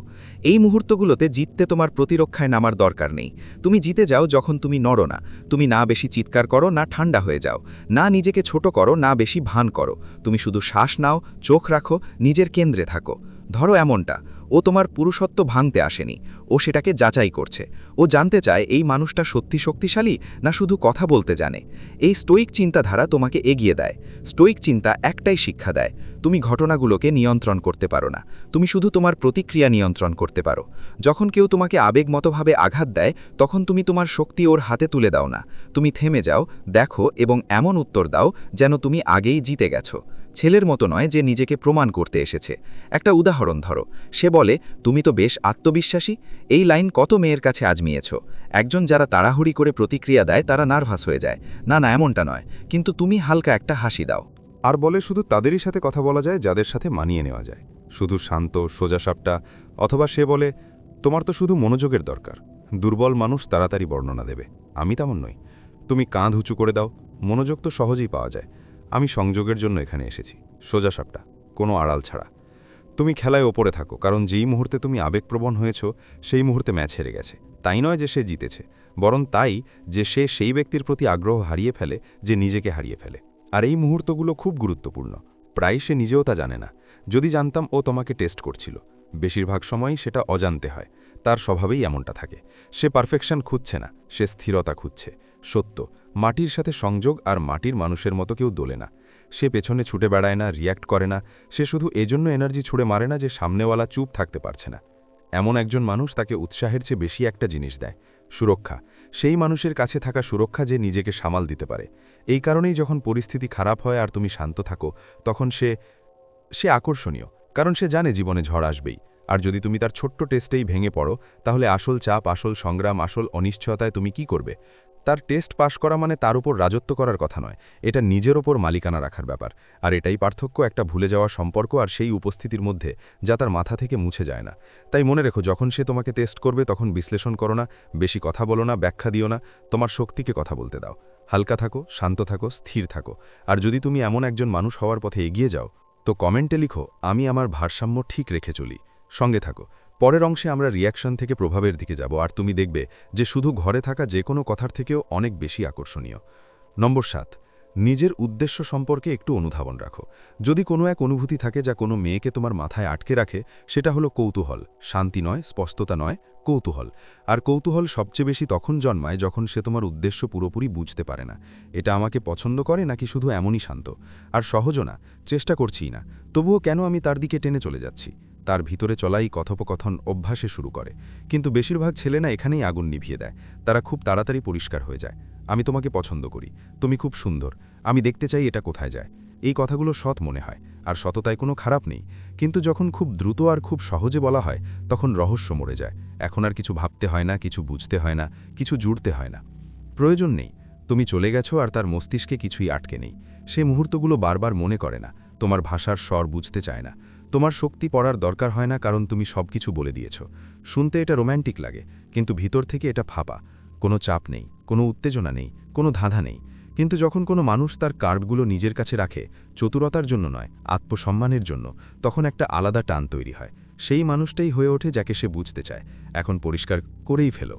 এই মুহূর্তগুলোতে জিততে তোমার প্রতিরক্ষায় নামার দরকার নেই। তুমি জিতে যাও যখন তুমি নড়ো না। তুমি না বেশি চিৎকার করো, না ঠান্ডা হয়ে যাও, না নিজেকে ছোট করো, না বেশি ভান করো। তুমি শুধু শ্বাস নাও, চোখ রাখো, নিজের কেন্দ্রে থাকো। ধরো এমনটা, ও তোমার পুরুষত্ব ভাঙতে আসেনি, ও সেটাকে যাচাই করছে। ও জানতে চায় এই মানুষটা সত্যি শক্তিশালী না শুধু কথা বলতে জানে। এই স্টোয়িক চিন্তাধারা তোমাকে এগিয়ে দেয়। স্টোয়িক চিন্তা একটাই শিক্ষা দেয়, তুমি ঘটনাগুলোকে নিয়ন্ত্রণ করতে পারো না, তুমি শুধু তোমার প্রতিক্রিয়া নিয়ন্ত্রণ করতে পারো। যখন কেউ তোমাকে আবেগমতভাবে আঘাত দেয়, তখন তুমি তোমার শক্তি ওর হাতে তুলে দাও না। তুমি থেমে যাও, দেখো এবং এমন উত্তর দাও যেন তুমি আগেই জিতে গেছো। ছেলের মতো নয় যে নিজেকে প্রমাণ করতে এসেছে। একটা উদাহরণ ধরো, সে বলে, তুমি তো বেশ আত্মবিশ্বাসী। এই লাইন কত মেয়ের কাছে আজমিয়েছ? একজন যারা তাড়াহুড়ি করে প্রতিক্রিয়া দেয় তারা নার্ভাস হয়ে যায়, না না এমনটা নয়, কিন্তু তুমি হালকা একটা হাসি দাও। আর বলে শুধু তাদেরই সাথে কথা বলা যায় যাদের সাথে মানিয়ে নেওয়া যায়, শুধু শান্ত সোজাসাপটা। অথবা সে বলে, তোমার তো শুধু মনোযোগের দরকার। দুর্বল মানুষ তাড়াতাড়ি বর্ণনা দেবে, আমি তেমন নই। তুমি কাঁধ উঁচু করে দাও, মনোযোগ তো সহজেই পাওয়া যায়। আমি সংযোগের জন্য এখানে এসেছি, সোজাসাপটা, কোনো আড়াল ছাড়া। তুমি খেলায় ওপরে থাকো, কারণ যেই মুহূর্তে তুমি আবেগপ্রবণ হয়েছ সেই মুহূর্তে ম্যাচ হেরে গেছে। তাই নয় যে সে জিতেছে, বরং তাই যে সে সেই ব্যক্তির প্রতি আগ্রহ হারিয়ে ফেলে যে নিজেকে হারিয়ে ফেলে। আর এই মুহূর্তগুলো খুব গুরুত্বপূর্ণ। প্রায় সে নিজেও তা জানে না। যদি জানতাম ও তোমাকে টেস্ট করছিল। বেশিরভাগ সময়ই সেটা অজান্তে হয়। তার স্বভাবেই এমনটা থাকে। সে পারফেকশন খুঁজছে না, সে স্থিরতা খুঁজছে। সত্য, মাটির সাথে সংযোগ আর মাটির মানুষের মতো কেউ দোলে না। সে পেছনে ছুটে বেড়ায় না, রিয়্যাক্ট করে না। সে শুধু এজন্য এনার্জি ছুড়ে মারে না যে সামনেওয়ালা চুপ থাকতে পারছে না। এমন একজন মানুষ তাকে উৎসাহের চেয়ে বেশি একটা জিনিস দেয়, সুরক্ষা। সেই মানুষের কাছে থাকা সুরক্ষা যে নিজেকে সামাল দিতে পারে। এই কারণেই যখন পরিস্থিতি খারাপ হয় আর তুমি শান্ত থাকো, তখন সে আকর্ষণীয়, কারণ সে জানে জীবনে ঝড় আসবেই। আর যদি তুমি তার ছোট্ট টেস্টেই ভেঙে পড়ো, তাহলে আসল চাপ, আসল সংগ্রাম, আসল অনিশ্চয়তায় তুমি কি করবে? তার টেস্ট পাশ করা মানে তার উপর রাজত্ব করার কথা নয়, এটা নিজের ওপর মালিকানা রাখার ব্যাপার। আর এটাই পার্থক্য একটা ভুলে যাওয়া সম্পর্ক আর সেই উপস্থিতির মধ্যে, যা তার মাথা থেকে মুছে যায় না। তাই মনে রেখো, যখন সে তোমাকে টেস্ট করবে তখন বিশ্লেষণ করো না, বেশি কথা বলো না, ব্যাখ্যা দিও না। তোমার শক্তিকে কথা বলতে দাও। হালকা থাকো, শান্ত থাকো, স্থির থাকো। আর যদি তুমি এমন একজন মানুষ হওয়ার পথে এগিয়ে যাও, তো কমেন্টে লিখো, আমি আমার ভারসাম্য ঠিক রেখে চলি। সঙ্গে থাকো। পরের অংশে আমরা রিয়াকশন থেকে প্রভাবের দিকে যাব, আর তুমি দেখবে যে শুধু ঘরে থাকা যে কোনো কথার থেকেও অনেক বেশি আকর্ষণীয়। নম্বর 7, নিজের উদ্দেশ্য সম্পর্কে একটু অনুধাবন রাখো। যদি কোনো এক অনুভূতি থাকে যা কোনো মেয়েকে তোমার মাথায় আটকে রাখে, সেটা হলো কৌতূহল। শান্তি নয়, স্পষ্টতা নয়, কৌতূহল। আর কৌতূহল সবচেয়ে বেশি তখন জন্মায় যখন সে তোমার উদ্দেশ্য পুরোপুরি বুঝতে পারে না। এটা আমাকে পছন্দ করে নাকি শুধু এমনই শান্ত? আর সহজও না, চেষ্টা করছিই না, তবুও কেন আমি তার দিকে টেনে চলে যাচ্ছি? তার ভিতরে চলাই কথোপকথন অভ্যাসে শুরু করে। কিন্তু বেশিরভাগ ছেলে না এখানেই আগুন নিভিয়ে দেয়। তারা খুব তাড়াতাড়ি পরিষ্কার হয়ে যায়। আমি তোমাকে পছন্দ করি, তুমি খুব সুন্দর, আমি দেখতে চাই এটা কোথায় যায়। এই কথাগুলো সৎ মনে হয়, আর সততায় কোনো খারাপ নেই। কিন্তু যখন খুব দ্রুত আর খুব সহজে বলা হয়, তখন রহস্য মরে যায়। এখন আর কিছু ভাবতে হয় না, কিছু বুঝতে হয় না, কিছু জুড়তে হয় না। প্রয়োজন নেই। তুমি চলে গেছো আর তার মস্তিষ্কে কিছুই আটকে নেই। সে মুহূর্তগুলো বারবার মনে করে না, তোমার ভাষার স্বর বুঝতে চায় না। তোমার শক্তি পড়ার দরকার হয় না, কারণ তুমি সবকিছু বলে দিয়েছ। শুনতে এটা রোম্যান্টিক লাগে, কিন্তু ভিতর থেকে এটা ফাঁপা। কোনো চাপ নেই, কোনো উত্তেজনা নেই, কোনো ধাঁধা নেই। কিন্তু যখন কোনো মানুষ তার কার্ডগুলো নিজের কাছে রাখে, চতুরতার জন্য নয়, আত্মসম্মানের জন্য, তখন একটা আলাদা টান তৈরি হয়। সেই মানুষটাই হয়ে ওঠে যাকে সে বুঝতে চায়। এখন পরিষ্কার করেই ফেলো।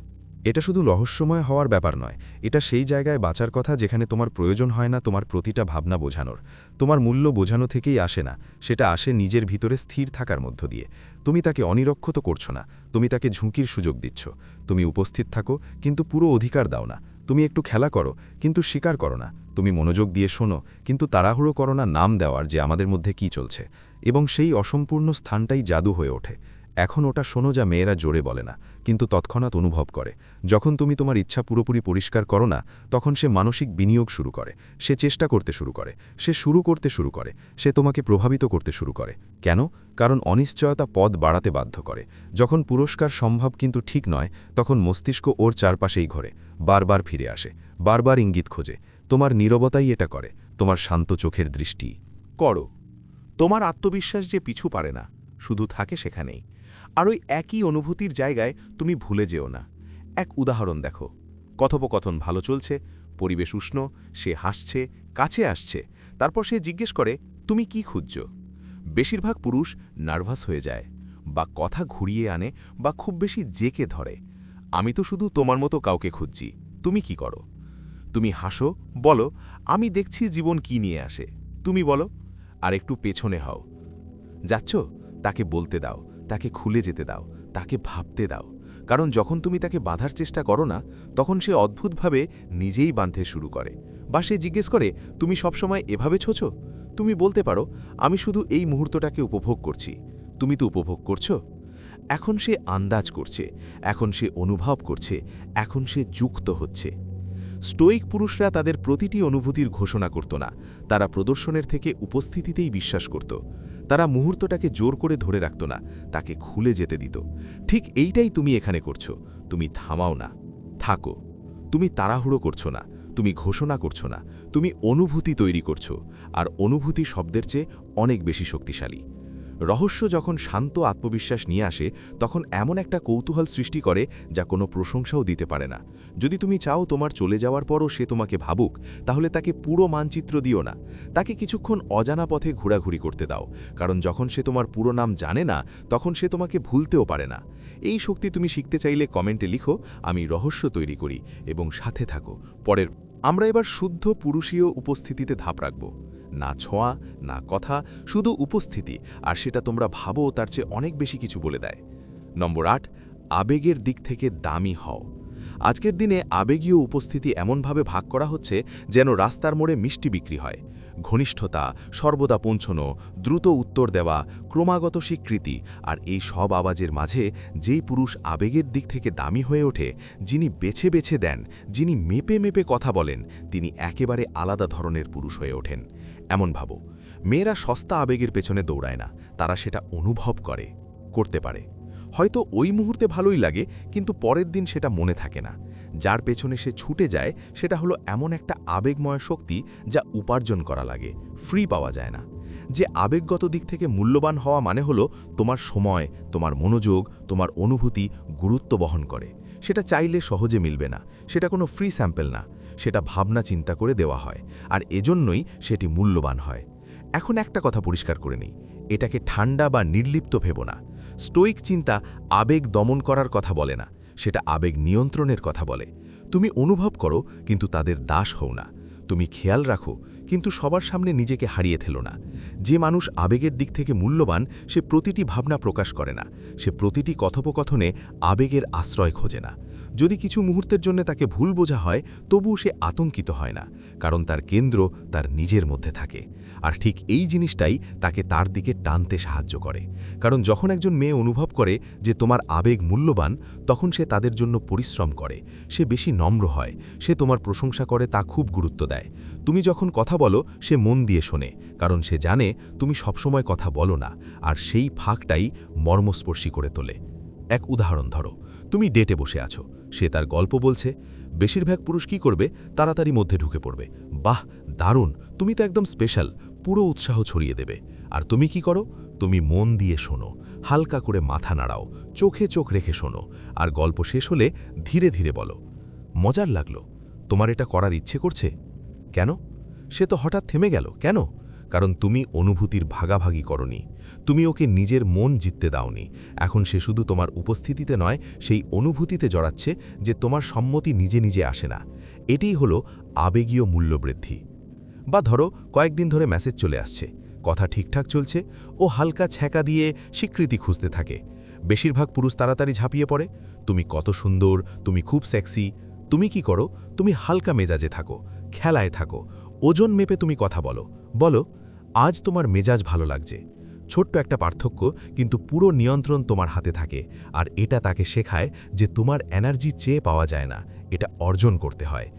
এটা শুধু রহস্যময় হওয়ার ব্যাপার নয়, এটা সেই জায়গায় বাঁচার কথা যেখানে তোমার প্রয়োজন হয় না তোমার প্রতিটা ভাবনা বোঝানোর। তোমার মূল্য বোঝানো থেকেই আসে না, সেটা আসে নিজের ভিতরে স্থির থাকার মধ্য দিয়ে। তুমি তাকে অনিরক্ষত করছো না, তুমি তাকে ঝুঁকির সুযোগ দিচ্ছ। তুমি উপস্থিত থাকো, কিন্তু পুরো অধিকার দাও না। তুমি একটু খেলা করো, কিন্তু স্বীকার করো না। তুমি মনোযোগ দিয়ে শোনো, কিন্তু তাড়াহুড়ো করো না নাম দেওয়ার যে আমাদের মধ্যে কি চলছে। এবং সেই অসম্পূর্ণ স্থানটাই জাদু হয়ে ওঠে। এখন ওটা শোনো যা মেয়েরা জোরে বলে না, কিন্তু তৎক্ষণাৎ অনুভব করে। যখন তুমি তোমার ইচ্ছা পুরোপুরি পরিষ্কার করো না, তখন সে মানসিক বিনিয়োগ শুরু করে। সে চেষ্টা করতে শুরু করে, সে করতে শুরু করে, সে তোমাকে প্রভাবিত করতে শুরু করে। কেন? কারণ অনিশ্চয়তা পদ বাড়াতে বাধ্য করে। যখন পুরস্কার সম্ভব কিন্তু ঠিক নয়, তখন মস্তিষ্ক ওর চারপাশেই ঘোরে, বারবার ফিরে আসে, বারবার ইঙ্গিত খোঁজে। তোমার নীরবতাই এটা করে, তোমার শান্ত চোখের দৃষ্টি। করো। তোমার আত্মবিশ্বাস যে পিছু পারে না, শুধু থাকে সেখানেই। আর ওই একই অনুভূতির জায়গায় তুমি ভুলে যেও না। এক উদাহরণ দেখো, কথোপকথন ভালো চলছে, পরিবেশ উষ্ণ, সে হাসছে, কাছে আসছে, তারপর সে জিজ্ঞেস করে, তুমি কি খুঁজছ? বেশিরভাগ পুরুষ নার্ভাস হয়ে যায়, বা কথা ঘুরিয়ে আনে, বা খুব বেশি জেকে ধরে। আমি তো শুধু তোমার মতো কাউকে খুঁজছি, তুমি কি করো? তুমি হাসো, বলো, আমি দেখছি জীবন কি নিয়ে আসে। তুমি বলো, আর একটু পেছনে হও। যাচ্ছ, তাকে বলতে দাও, তাকে খুলে যেতে দাও, তাকে ভাবতে দাও। কারণ যখন তুমি তাকে বাঁধার চেষ্টা করো না, তখন সে অদ্ভুতভাবে নিজেই বাঁধতে শুরু করে। বা সে জিজ্ঞেস করে, তুমি সবসময় এভাবে ছোছো? তুমি বলতে পারো, আমি শুধু এই মুহূর্তটাকে উপভোগ করছি। তুমি তো উপভোগ করছো। এখন সে আন্দাজ করছে, এখন সে অনুভব করছে, এখন সে যুক্ত হচ্ছে। স্টোয়িক পুরুষরা তাদের প্রতিটি অনুভূতির ঘোষণা করত না, তারা প্রদর্শনের থেকে উপস্থিতিতেই বিশ্বাস করত। তারা মুহূর্তটাকে জোর করে ধরে রাখত না, তাকে খুলে যেতে দিত। ঠিক এইটাই তুমি এখানে করছো। তুমি থামাও না, থাকো। তুমি তাড়াহুড়ো করছো না, তুমি ঘোষণা করছো না, তুমি অনুভূতি তৈরি করছো। আর অনুভূতি শব্দের চেয়ে অনেক বেশি শক্তিশালী। রহস্য যখন শান্ত আত্মবিশ্বাস নিয়ে আসে তখন এমন একটা কৌতূহল সৃষ্টি করে যা কোনো প্রশংসাও দিতে পারে না। যদি তুমি চাও তোমার চলে যাওয়ার পরও সে তোমাকে ভাবুক, তাহলে তাকে পুরো মানচিত্র দিও না, তাকে কিছুক্ষণ অজানা পথে ঘোরাঘুরি করতে দাও, কারণ যখন সে তোমার পুরো নাম জানে না তখন সে তোমাকে ভুলতেও পারে না। এই শক্তি তুমি শিখতে চাইলে কমেন্টে লিখো, আমি রহস্য তৈরি করি, এবং সাথে থাকো। পরের আমরা এবার শুদ্ধ পুরুষীয় উপস্থিতিতে ধাপ রাখব। না ছোঁয়া, না কথা, শুধু উপস্থিতি, আর সেটা তোমরা ভাবো তার চেয়ে অনেক বেশি কিছু বলে দেয়। নম্বর 8, আবেগের দিক থেকে দামি হও। আজকের দিনে আবেগীয় উপস্থিতি এমনভাবে ভাগ করা হচ্ছে যেন রাস্তার মোড়ে মিষ্টি বিক্রি হয়। ঘনিষ্ঠতা, সর্বদা পৌঁছনো, দ্রুত উত্তর দেওয়া, ক্রমাগত স্বীকৃতি, আর এই সব আওয়াজের মাঝে যেই পুরুষ আবেগের দিক থেকে দামি হয়ে ওঠে, যিনি বেছে বেছে দেন, যিনি মেপে মেপে কথা বলেন, তিনি একেবারে আলাদা ধরনের পুরুষ হয়ে ওঠেন। এমন ভাবো, মেয়েরা সস্তা আবেগের পেছনে দৌড়ায় না, তারা সেটা অনুভব করতে পারে। হয়তো ওই মুহূর্তে ভালোই লাগে, কিন্তু পরের দিন সেটা মনে থাকে না। যার পেছনে সে ছুটে যায় সেটা হলো এমন একটা আবেগময় শক্তি যা উপার্জন করা লাগে, ফ্রি পাওয়া যায় না। যে আবেগগত দিক থেকে মূল্যবান হওয়া মানে হলো তোমার সময়, তোমার মনোযোগ, তোমার অনুভূতি গুরুত্ব বহন করে। সেটা চাইলে সহজে মিলবে না, সেটা কোনো ফ্রি স্যাম্পল না, সেটা ভাবনা চিন্তা করে দেওয়া হয়, আর এজন্যই সেটি মূল্যবান হয়। এখন একটা কথা পরিষ্কার করে নিই, এটাকে ঠান্ডা বা নির্লিপ্ত ভেবো না। স্টোইক চিন্তা আবেগ দমন করার কথা বলে না, সেটা আবেগ নিয়ন্ত্রণের কথা বলে। তুমি অনুভব করো, কিন্তু তাদের দাস হও না। তুমি খেয়াল রাখো, কিন্তু সবার সামনে নিজেকে হারিয়ে থেলো না। যে মানুষ আবেগের দিক থেকে মূল্যবান, সে প্রতিটি ভাবনা প্রকাশ করে না, সে প্রতিটি কথোপকথনে আবেগের আশ্রয় খোঁজে না। যদি কিছু মুহূর্তের জন্য তাকে ভুল বোঝা হয়, তবুও সে আতঙ্কিত হয় না, কারণ তার কেন্দ্র তার নিজের মধ্যে থাকে। আর ঠিক এই জিনিসটাই তাকে তার দিকে টানতে সাহায্য করে। কারণ যখন একজন মেয়ে অনুভব করে যে তোমার আবেগ মূল্যবান, তখন সে তাদের জন্য পরিশ্রম করে, সে বেশি নম্র হয়, সে তোমার প্রশংসা করে, তা খুব গুরুত্ব দেয়। তুমি যখন কথা বলো, সে মন দিয়ে শোনে, কারণ সে জানে তুমি সবসময় কথা বলো না, আর সেই ফাঁকটাই মর্মস্পর্শী করে তোলে। এক উদাহরণ ধরো, তুমি ডেটে বসে আছো, সে তার গল্প বলছে। বেশিরভাগ পুরুষ কি করবে? তাড়াতাড়ি মধ্যে ঢুকে পড়বে। বাহ, দারুণ, তুমি তো একদম স্পেশাল, পুরো উৎসাহ ছড়িয়ে দেবে। আর তুমি কি করো? তুমি মন দিয়ে শোনো, হালকা করে মাথা নাড়াও, চোখে চোখ রেখে শোনো, আর গল্প শেষ হলে ধীরে ধীরে বলো, মজার লাগলো, তোমার এটা করার ইচ্ছে করছে? কেন? সে তো হঠাৎ থেমে গেল কেন? কারণ তুমি অনুভূতির ভাগাভাগি করনি, তুমি ওকে নিজের মন জিততে দাওনি। এখন সে শুধু তোমার উপস্থিতিতে নয়, সেই অনুভূতিতে জড়াচ্ছে যে তোমার সম্মতি নিজে নিজে আসে না। এটিই হলো আবেগীয় মূল্যবৃদ্ধি। বা ধরো, কয়েকদিন ধরে মেসেজ চলে আসছে, কথা ঠিকঠাক চলছে, ও হালকা ছ্যাঁকা দিয়ে স্বীকৃতি খুঁজতে থাকে। বেশিরভাগ পুরুষ তাড়াতাড়ি ঝাঁপিয়ে পড়ে, তুমি কত সুন্দর, তুমি খুব সেক্সি। তুমি কি করো? তুমি হালকা মেজাজে থাকো, খেলায় থাকো, ওজন মেপে তুমি কথা বলো, বলো আজ তোমার মেজাজ ভালো লাগছে। ছোট্ট একটা পার্থক্য, কিন্তু পুরো নিয়ন্ত্রণ তোমার হাতে থাকে। আর এটা তাকে শেখায় যে তোমার এনার্জি চেয়ে পাওয়া যায় না, এটা অর্জন করতে হয়।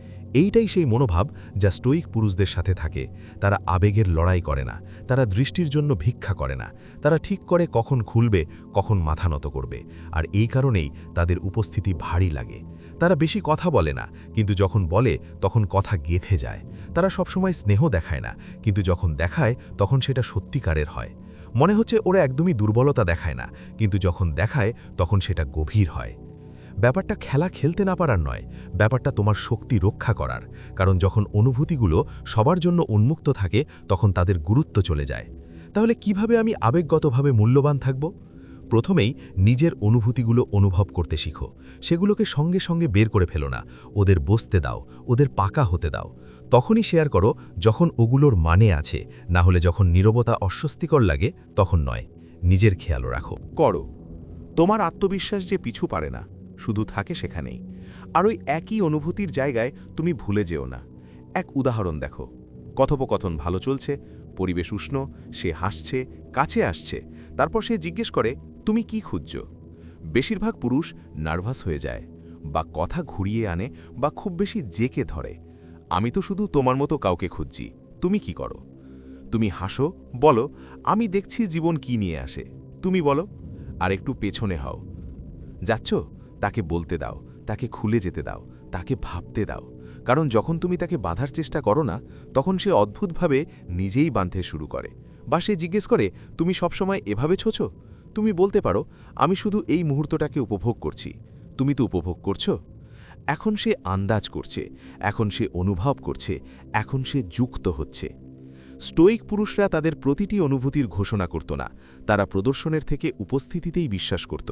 এইটাই সেই মনোভাব যা স্টোইক পুরুষদের সাথে থাকে। তারা আবেগের লড়াই করে না, তারা দৃষ্টির জন্য ভিক্ষা করে না, তারা ঠিক করে কখন খুলবে, কখন মাথা নত করবে। আর এই কারণেই তাদের উপস্থিতি ভারী লাগে। তারা বেশি কথা বলে না, কিন্তু যখন বলে তখন কথা গেঁথে যায়। তারা সবসময় স্নেহ দেখায় না, কিন্তু যখন দেখায় তখন সেটা সত্যিকারের হয়। মনে হচ্ছে ওরা একদমই দুর্বলতা দেখায় না, কিন্তু যখন দেখায় তখন সেটা গভীর হয়। ব্যাপারটা খেলা খেলতে না পারার নয়, ব্যাপারটা তোমার শক্তি রক্ষা করার। কারণ যখন অনুভূতিগুলো সবার জন্য উন্মুক্ত থাকে, তখন তাদের গুরুত্ব চলে যায়। তাহলে কিভাবে আমি আবেগগতভাবে মূল্যবান থাকব? প্রথমেই নিজের অনুভূতিগুলো অনুভব করতে শিখো। সেগুলোকে সঙ্গে সঙ্গে বের করে ফেলো না, ওদের বসতে দাও, ওদের পাকা হতে দাও। তখনই শেয়ার করো যখন ওগুলোর মানে আছে, না হলে যখন নীরবতা অস্বস্তিকর লাগে তখন নয়। নিজের খেয়ালও রাখো। করো, তোমার আত্মবিশ্বাস যে পিছু পারে না, শুধু থাকে সেখানেই। আর ওই একই অনুভূতির জায়গায় তুমি ভুলে যেও না। এক উদাহরণ দেখো, কথোপকথন ভালো চলছে, পরিবেশ উষ্ণ, সে হাসছে, কাছে আসছে, তারপর সে জিজ্ঞেস করে তুমি কি খুঁজছো। বেশিরভাগ পুরুষ নার্ভাস হয়ে যায়, বা কথা ঘুরিয়ে আনে, বা খুব বেশি জেকে ধরে। আমি তো শুধু তোমার মতো কাউকে খুঁজছি, তুমি কি করো? তুমি হাসো, বলো আমি দেখছি জীবন কি নিয়ে আসে, তুমি বলো। আর একটু পেছনে হও, যাচ্ছ, তাকে বলতে দাও, তাকে খুলে যেতে দাও, তাকে ভাবতে দাও। কারণ যখন তুমি তাকে বাঁধার চেষ্টা করো না, তখন সে অদ্ভুতভাবে নিজেই বাঁধতে শুরু করে। বা সে জিজ্ঞেস করে তুমি সবসময় এভাবে ছোছো? তুমি বলতে পারো আমি শুধু এই মুহূর্তটাকে উপভোগ করছি। তুমি তো উপভোগ করছো। এখন সে আন্দাজ করছে, এখন সে অনুভব করছে, এখন সে যুক্ত হচ্ছে। স্টোইক পুরুষরা তাদের প্রতিটি অনুভূতির ঘোষণা করত না, তারা প্রদর্শনের থেকে উপস্থিতিতেই বিশ্বাস করত।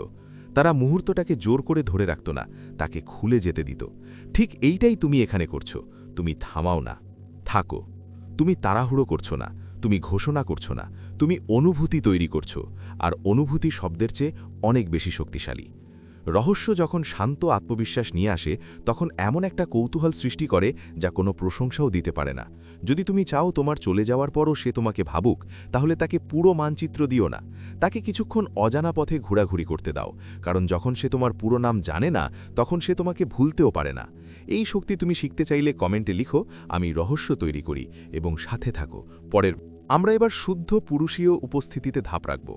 তারা মুহূর্তটাকে জোর করে ধরে রাখত না, তাকে খুলে যেতে দিত। ঠিক এইটাই তুমি এখানে করছো। তুমি থামাও না, থাকো। তুমি তাড়াহুড়ো করছো না, তুমি ঘোষণা করছো না, তুমি অনুভূতি তৈরি করছো। আর অনুভূতি শব্দের চেয়ে অনেক বেশি শক্তিশালী। রহস্য যখন শান্ত আত্মবিশ্বাস নিয়ে আসে, তখন এমন একটা কৌতূহল সৃষ্টি করে যা কোনো প্রশংসাও দিতে পারে না। যদি তুমি চাও তোমার চলে যাওয়ার পরও সে তোমাকে ভাবুক, তাহলে তাকে পুরো মানচিত্র দিও না। তাকে কিছুক্ষণ অজানা পথে ঘোরাঘুরি করতে দাও, কারণ যখন সে তোমার পুরো নাম জানে না, তখন সে তোমাকে ভুলতেও পারে না। এই শক্তি তুমি শিখতে চাইলে কমেন্টে লিখো, আমি রহস্য তৈরি করি, এবং সাথে থাকো। পরের আমরা এবার শুদ্ধ পুরুষীয় উপস্থিতিতে ধাপ রাখব।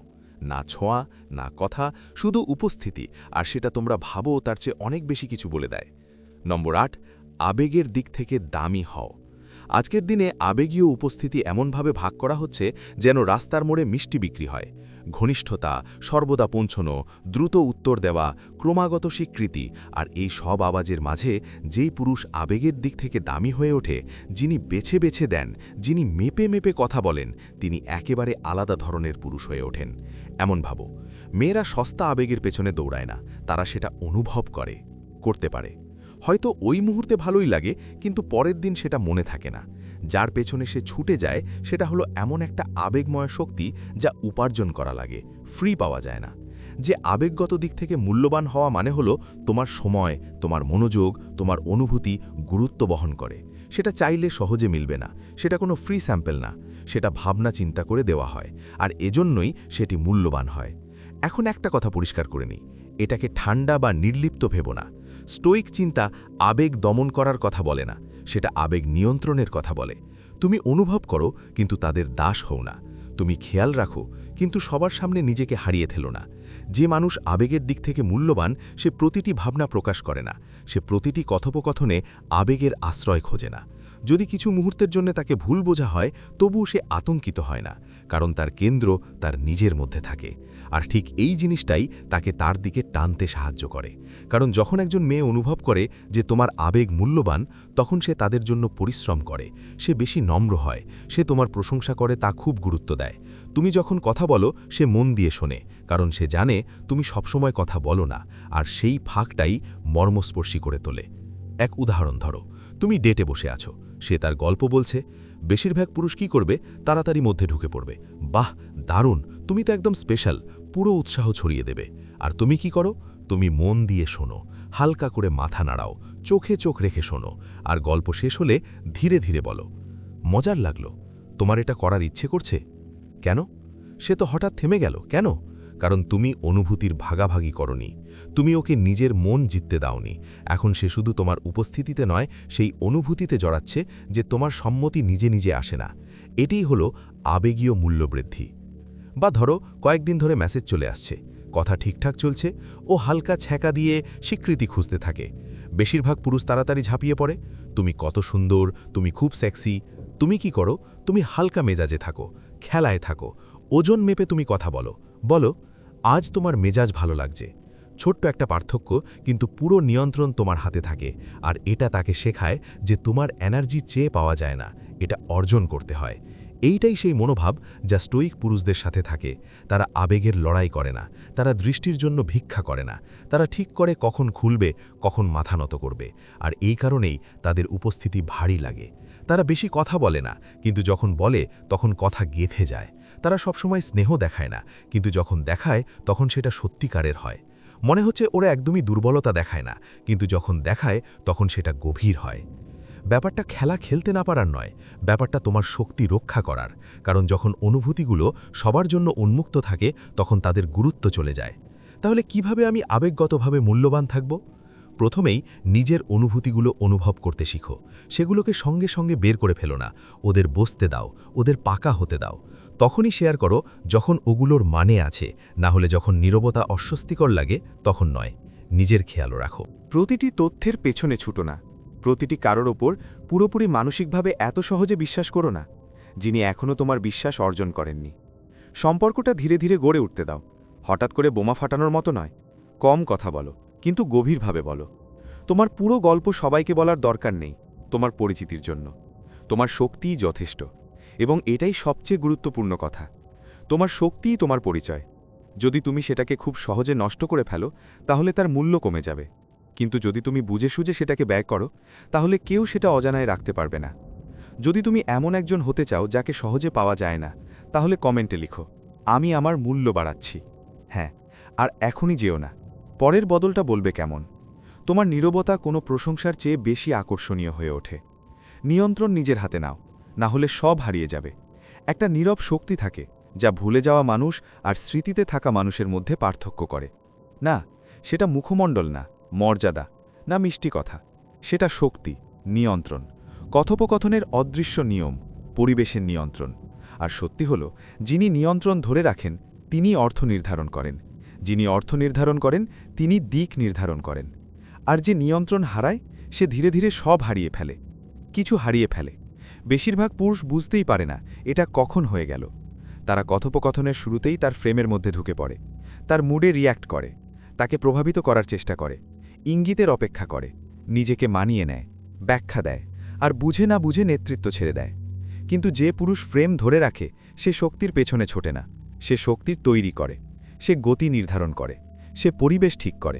না ছোঁয়া, না কথা, শুধু উপস্থিতি, আর সেটা তোমরা ভাবো তার চেয়ে অনেক বেশি কিছু বলে দেয়। নম্বর 8, আবেগের দিক থেকে দামি হও। আজকের দিনে আবেগীয় উপস্থিতি এমনভাবে ভাগ করা হচ্ছে যেন রাস্তার মোড়ে মিষ্টি বিক্রি হয়। ঘনিষ্ঠতা, সর্বদা পৌঁছনো, দ্রুত উত্তর দেওয়া, ক্রমাগত স্বীকৃতি, আর এই সব আওয়াজের মাঝে যেই পুরুষ আবেগের দিক থেকে দামি হয়ে ওঠে, যিনি বেছে বেছে দেন, যিনি মেপে মেপে কথা বলেন, তিনি একেবারে আলাদা ধরনের পুরুষ হয়ে ওঠেন। এমন ভাবো, মেয়েরা সস্তা আবেগের পেছনে দৌড়ায় না, তারা সেটা অনুভব করতে পারে। হয়তো ওই মুহূর্তে ভালোই লাগে, কিন্তু পরের দিন সেটা মনে থাকে না। যার পেছনে সে ছুটে যায় সেটা হলো এমন একটা আবেগময় শক্তি যা উপার্জন করা লাগে, ফ্রি পাওয়া যায় না। যে আবেগগত দিক থেকে মূল্যবান হওয়া মানে হলো তোমার সময়, তোমার মনোযোগ, তোমার অনুভূতি গুরুত্ব বহন করে। সেটা চাইলে সহজে মিলবে না, সেটা কোনো ফ্রি স্যাম্পল না, সেটা ভাবনা চিন্তা করে দেওয়া হয়, আর এজন্যই সেটি মূল্যবান হয়। এখন একটা কথা পরিষ্কার করে নিই, এটাকে ঠান্ডা বা নির্লিপ্ত ভেবো না। স্টোইক চিন্তা আবেগ দমন করার কথা বলে না, সেটা আবেগ নিয়ন্ত্রণের কথা বলে। তুমি অনুভব করো, কিন্তু তাদের দাস হও না। তুমি খেয়াল রাখো, কিন্তু সবার সামনে নিজেকে হারিয়ে ফেলো না। যে মানুষ আবেগের দিক থেকে মূল্যবান, সে প্রতিটি ভাবনা প্রকাশ করে না, সে প্রতিটি কথোপকথনে আবেগের আশ্রয় খোঁজে না। যদি কিছু মুহূর্তের জন্য তাকে ভুল বোঝা হয়, তবুও সে আতঙ্কিত হয় না, কারণ তার কেন্দ্র তার নিজের মধ্যে থাকে। আর ঠিক এই জিনিসটাই তাকে তার দিকে টানতে সাহায্য করে। কারণ যখন একজন মেয়ে অনুভব করে যে তোমার আবেগ মূল্যবান, তখন সে তাদের জন্য পরিশ্রম করে, সে বেশি নম্র হয়, সে তোমার প্রশংসা করে, তা খুব গুরুত্ব দেয়। তুমি যখন কথা বলো, সে মন দিয়ে শোনে, কারণ সে জানে তুমি সবসময় কথা বলো না, আর সেই ফাঁকটাই মর্মস্পর্শী করে তোলে। এক উদাহরণ ধরো, তুমি ডেটে বসে আছো, সে তার গল্প বলছে। বেশিরভাগ পুরুষ কি করবে? তাড়াতাড়ি মধ্যে ঢুকে পড়বে। বাহ, দারুণ, তুমি তো একদম স্পেশাল, পুরো উৎসাহ ছড়িয়ে দেবে। আর তুমি কি করো? তুমি মন দিয়ে শোনো, হালকা করে মাথা নাড়াও, চোখে চোখ রেখে শোনো, আর গল্প শেষ হলে ধীরে ধীরে বলো, মজার লাগলো, তোমার এটা করার ইচ্ছে করছে? কেন? সে তো হঠাৎ থেমে গেল কেন? কারণ তুমি অনুভূতির ভাগাভাগি করনি, তুমি ওকে নিজের মন জিততে দাওনি। এখন সে শুধু তোমার উপস্থিতিতে নয়, সেই অনুভূতিতে জড়াচ্ছে যে তোমার সম্মতি নিজে নিজে আসে না। এটিই হলো আবেগীয় মূল্যবৃদ্ধি। বা ধরো, কয়েকদিন ধরে মেসেজ চলে আসছে, কথা ঠিকঠাক চলছে, ও হালকা ছ্যাঁকা দিয়ে স্বীকৃতি খুঁজতে থাকে। বেশিরভাগ পুরুষ তাড়াতাড়ি ঝাঁপিয়ে পড়ে, তুমি কত সুন্দর, তুমি খুব সেক্সি। তুমি কি করো? তুমি হালকা মেজাজে থাকো, খেলায় থাকো, ওজন মেপে তুমি কথা বলো, আজ তোমার মেজাজ ভালো লাগছে। ছোট্ট একটা পার্থক্য, কিন্তু পুরো নিয়ন্ত্রণ তোমার হাতে থাকে। আর এটা তাকে শেখায় যে তোমার এনার্জি চেয়ে পাওয়া যায় না, এটা অর্জন করতে হয়। এইটাই সেই মনোভাব যা স্টোইক পুরুষদের সাথে থাকে। তারা আবেগের লড়াই করে না, তারা দৃষ্টির জন্য ভিক্ষা করে না, তারা ঠিক করে কখন খুলবে, কখন মাথা নত করবে। আর এই কারণেই তাদের উপস্থিতি ভারী লাগে। তারা বেশি কথা বলে না, কিন্তু যখন বলে তখন কথা গেঁথে যায়। তারা সবসময় স্নেহ দেখায় না, কিন্তু যখন দেখায় তখন সেটা সত্যিকারের হয়। মনে হচ্ছে ওরা একদমই দুর্বলতা দেখায় না, কিন্তু যখন দেখায় তখন সেটা গভীর হয়। ব্যাপারটা খেলা খেলতে না পারার নয়, ব্যাপারটা তোমার শক্তি রক্ষা করার। কারণ যখন অনুভূতিগুলো সবার জন্য উন্মুক্ত থাকে, তখন তাদের গুরুত্ব চলে যায়। তাহলে কিভাবে আমি আবেগগতভাবে মূল্যবান থাকব? প্রথমেই নিজের অনুভূতিগুলো অনুভব করতে শিখো। সেগুলোকে সঙ্গে সঙ্গে বের করে ফেলো না, ওদের বসতে দাও, ওদের পাকা হতে দাও। তখনই শেয়ার করো যখন ওগুলোর মানে আছে, না হলে যখন নীরবতা অস্বস্তিকর লাগে তখন নয়। নিজের খেয়ালও রাখো। প্রতিটি তথ্যের পেছনে ছুটো না, প্রতিটি কারোর ওপর পুরোপুরি মানসিকভাবে এত সহজে বিশ্বাস করো না। যিনি এখনও তোমার বিশ্বাস অর্জন করেননি। সম্পর্কটা ধীরে ধীরে গড়ে উঠতে দাও, হঠাৎ করে বোমা ফাটানোর মতো নয়। কম কথা বলো, কিন্তু গভীরভাবে বলো। তোমার পুরো গল্প সবাইকে বলার দরকার নেই, তোমার পরিচিতির জন্য। তোমার শক্তিই যথেষ্ট, এবং এটাই সবচেয়ে গুরুত্বপূর্ণ কথা। তোমার শক্তিই তোমার পরিচয়। যদি তুমি সেটাকে খুব সহজে নষ্ট করে ফেলো, তাহলে তার মূল্য কমে যাবে। কিন্তু যদি তুমি বুঝে সুঝে সেটাকে ব্যয় করো, তাহলে কেউ সেটা অজানায় রাখতে পারবে না। যদি তুমি এমন একজন হতে চাও যাকে সহজে পাওয়া যায় না, তাহলে কমেন্টে লিখো, আমি আমার মূল্য বাড়াচ্ছি। হ্যাঁ, আর এখনই যেও না। পরের বদলটা বলবে কেমন। তোমার নীরবতা কোনো প্রশংসার চেয়ে বেশি আকর্ষণীয় হয়ে ওঠে। নিয়ন্ত্রণ নিজের হাতে নাও, না হলে সব হারিয়ে যাবে। একটা নীরব শক্তি থাকে, যা ভুলে যাওয়া মানুষ আর স্মৃতিতে থাকা মানুষের মধ্যে পার্থক্য করে। না, সেটা মুখমণ্ডল না, মর্যাদা না, মিষ্টি কথা। সেটা শক্তি, নিয়ন্ত্রণ, কথোপকথনের অদৃশ্য নিয়ম, পরিবেশের নিয়ন্ত্রণ। আর সত্যি হল, যিনি নিয়ন্ত্রণ ধরে রাখেন তিনি অর্থ নির্ধারণ করেন, যিনি অর্থ নির্ধারণ করেন তিনি দিক নির্ধারণ করেন। আর যে নিয়ন্ত্রণ হারায় সে ধীরে ধীরে সব হারিয়ে ফেলে, কিছু হারিয়ে ফেলে। বেশিরভাগ পুরুষ বুঝতেই পারে না এটা কখন হয়ে গেল। তারা কথোপকথনের শুরুতেই তার ফ্রেমের মধ্যে ঢুকে পড়ে, তার মুডে রিয়্যাক্ট করে, তাকে প্রভাবিত করার চেষ্টা করে, ইঙ্গিতের অপেক্ষা করে, নিজেকে মানিয়ে নেয়, ব্যাখ্যা দেয়, আর বুঝে না বুঝে নেতৃত্ব ছেড়ে দেয়। কিন্তু যে পুরুষ ফ্রেম ধরে রাখে সে শক্তির পেছনে ছোটে না, সে শক্তির তৈরি করে, সে গতি নির্ধারণ করে, সে পরিবেশ ঠিক করে,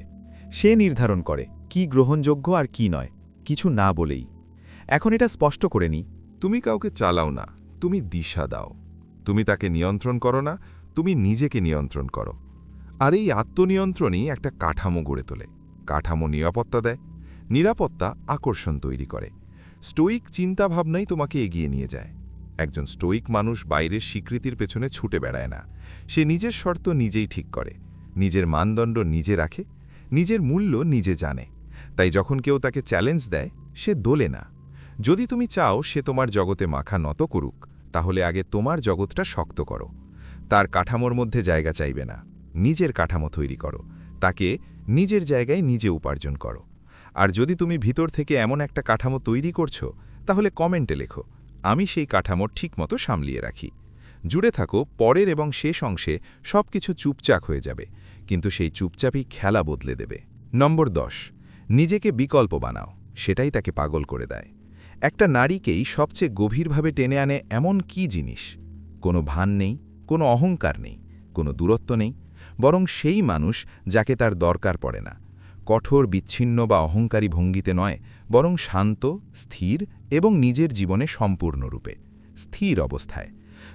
সে নির্ধারণ করে কি গ্রহণযোগ্য আর কি নয়, কিছু না বলেই। এখন এটা স্পষ্ট করে নিই, তুমি কাউকে চালাও না, তুমি দিশা দাও। তুমি তাকে নিয়ন্ত্রণ করো না, তুমি নিজেকে নিয়ন্ত্রণ করো। আর এই আত্মনিয়ন্ত্রণই একটা কাঠামো গড়ে তোলে। কাঠামো নিরাপত্তা দেয়, নিরাপত্তা আকর্ষণ তৈরি করে। স্টোইক চিন্তাভাবনাই তোমাকে এগিয়ে নিয়ে যায়। একজন স্টোইক মানুষ বাইরের স্বীকৃতির পেছনে ছুটে বেড়ায় না। সে নিজের শর্ত নিজেই ঠিক করে, নিজের মানদণ্ড নিজে রাখে, নিজের মূল্য নিজে জানে। তাই যখন কেউ তাকে চ্যালেঞ্জ দেয় সে দোলে না। যদি তুমি চাও সে তোমার জগতে মাথা নত করুক, তাহলে আগে তোমার জগৎটা শক্ত করো। তার কাঠামোর মধ্যে জায়গা চাইবে না, নিজের কাঠামো তৈরি করো, তাকে নিজের জায়গায় নিজে উপার্জন করো। আর যদি তুমি ভিতর থেকে এমন একটা কাঠামো তৈরি করছো, তাহলে কমেন্টে লেখো, আমি সেই কাঠামো ঠিকমতো সামলিয়ে রাখি। জুড়ে থাকো, পরের এবং শেষ অংশে সবকিছু চুপচাপ হয়ে যাবে, কিন্তু সেই চুপচাপই খেলা বদলে দেবে। নম্বর 10, নিজেকে বিকল্প বানাও, সেটাই তাকে পাগল করে দেয়। একটা নারীকেই সবচেয়ে গভীরভাবে টেনে আনে এমন কি জিনিস? কোনো ভান নেই, কোনো অহংকার নেই, কোনো দূরত্ব নেই, বরং সেই মানুষ যাকে তার দরকার পড়ে না। কঠোর, বিচ্ছিন্ন বা অহংকারী ভঙ্গিতে নয়, বরং শান্ত, স্থির এবং নিজের জীবনে সম্পূর্ণরূপে স্থির অবস্থায়।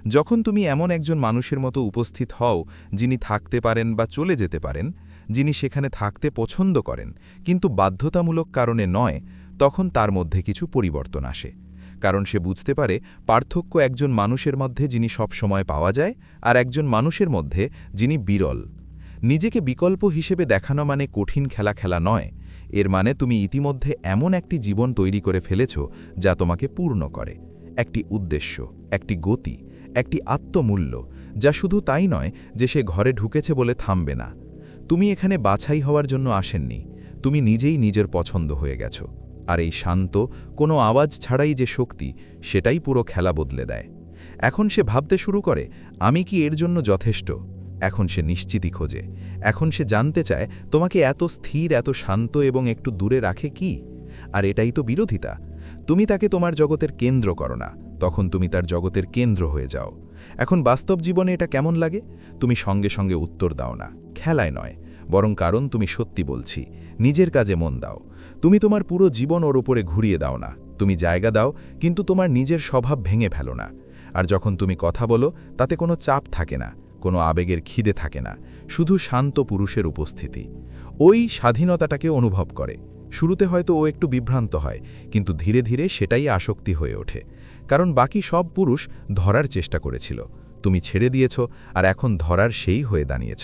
যখন তুমি এমন একজন মানুষের মতো উপস্থিত হও, যিনি থাকতে পারেন বা চলে যেতে পারেন, যিনি সেখানে থাকতে পছন্দ করেন কিন্তু বাধ্যতামূলক কারণে নয়, তখন তার মধ্যে কিছু পরিবর্তন আসে। কারণ সে বুঝতে পারে পার্থক্য একজন মানুষের মধ্যে যিনি সবসময় পাওয়া যায় আর একজন মানুষের মধ্যে যিনি বিরল। নিজেকে বিকল্প হিসেবে দেখানো মানে কঠিন খেলা খেলা নয়, এর মানে তুমি ইতিমধ্যে এমন একটি জীবন তৈরি করে ফেলেছ যা তোমাকে পূর্ণ করে, একটি উদ্দেশ্য, একটি গতি, একটি আত্মমূল্য, যা শুধু তাই নয় যে সে ঘরে ঢুকেছে বলে থামবে না। তুমি এখানে বাছাই হওয়ার জন্য আসেননি, তুমি নিজেই নিজের পছন্দ হয়ে গেছো। আর এই শান্ত, কোনো আওয়াজ ছাড়াই যে শক্তি, সেটাই পুরো খেলা বদলে দেয়। এখন সে ভাবতে শুরু করে, আমি কি এর জন্য যথেষ্ট? এখন সে নিশ্চিতি খোঁজে। এখন সে জানতে চায় তোমাকে এত স্থির, এত শান্ত এবং একটু দূরে রাখে কি? আর এটাই তো বিরোধিতা। তুমি তাকে তোমার জগতের কেন্দ্র করো না, তখন তুমি তার জগতের কেন্দ্র হয়ে যাও। এখন বাস্তব জীবনে এটা কেমন লাগে? তুমি সঙ্গে সঙ্গে উত্তর দাও না, খেলায় নয়, বরং কারণ তুমি সত্যি বলছি, নিজের কাজে মন দাও। তুমি তোমার পুরো জীবন ওর উপরে ঘুরিয়ে দাও না, তুমি জায়গা দাও, কিন্তু তোমার নিজের স্বভাব ভেঙে ফেলো না। আর যখন তুমি কথা বলো, তাতে কোনো চাপ থাকে না, কোনো আবেগের খিদে থাকে না, শুধু শান্ত পুরুষের উপস্থিতি। ওই স্বাধীনতাটাকে অনুভব করে। শুরুতে হয়তো ও একটু বিভ্রান্ত হয়, কিন্তু ধীরে ধীরে সেটাই আসক্তি হয়ে ওঠে। কারণ বাকি সব পুরুষ ধরার চেষ্টা করেছিল, তুমি ছেড়ে দিয়েছ, আর এখন ধরার সেই হয়ে দাঁড়িয়েছ।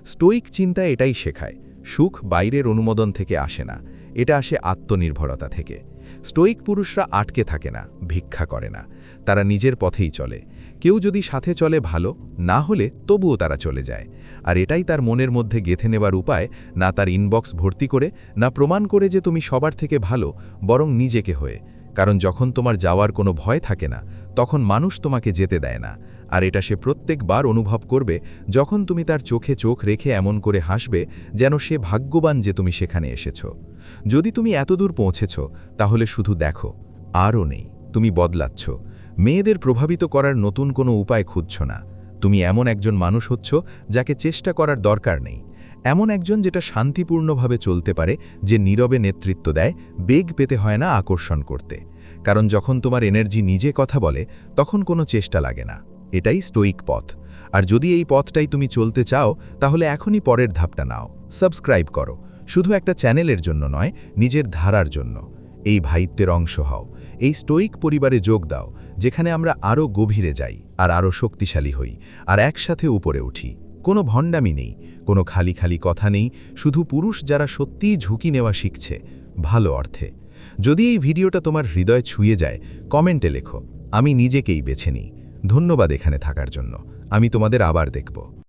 স্টোইক চিন্তা এটাই শেখায়, সুখ বাইরের অনুমোদন থেকে আসে না, এটা আসে আত্মনির্ভরতা থেকে। স্টোইক পুরুষরা আটকে থাকে না, ভিক্ষা করে না, তারা নিজের পথেই চলে। কেউ যদি সাথে চলে ভালো, না হলে তবুও তারা চলে যায়। আর এটাই তার মনের মধ্যে গেঁথে নেবার উপায়, না তার ইনবক্স ভর্তি করে, না প্রমাণ করে যে তুমি সবার থেকে ভালো, বরং নিজেকে হয়ে। কারণ যখন তোমার যাওয়ার কোনো ভয় থাকে না তখন মানুষ তোমাকে যেতে দেয় না, আর এটা সে প্রত্যেকবার অনুভব করবে যখন তুমি তার চোখে চোখ রেখে এমন করে হাসবে যেন সে ভাগ্যবান যে তুমি সেখানে এসেছ। যদি তুমি এতদূর পৌঁছেছ তাহলে শুধু দেখো, আরও নেই, তুমি বদলাচ্ছ। মেয়েদের প্রভাবিত করার নতুন কোনো উপায় খুঁজছ না, তুমি এমন একজন মানুষ হচ্ছ যাকে চেষ্টা করার দরকার নেই, এমন একজন যেটা শান্তিপূর্ণভাবে চলতে পারে, যে নীরবে নেতৃত্ব দেয়, বেগ পেতে হয় না আকর্ষণ করতে। কারণ যখন তোমার এনার্জি নিজে কথা বলে তখন কোনো চেষ্টা লাগে না। এটাই স্টোইক পথ। আর যদি এই পথটাই তুমি চলতে চাও তাহলে এখনই পরের ধাপটা নাও, সাবস্ক্রাইব করো, শুধু একটা চ্যানেলের জন্য নয়, নিজের ধারার জন্য। এই ভাইত্বের অংশ হও, এই স্টোইক পরিবারে যোগ দাও, যেখানে আমরা আরও গভীরে যাই আর আরও শক্তিশালী হই আর একসাথে উপরে উঠি। কোনো ভণ্ডামি নেই, কোনো খালি খালি কথা নেই, শুধু পুরুষ যারা সত্যিই ঝুঁকি নেওয়া শিখছে, ভালো অর্থে। যদি এই ভিডিওটা তোমার হৃদয় ছুঁয়ে যায়, কমেন্টে লেখো, আমি নিজেকেই বেছে নিই। ধন্যবাদ এখানে থাকার জন্য, আমি তোমাদের আবার দেখব।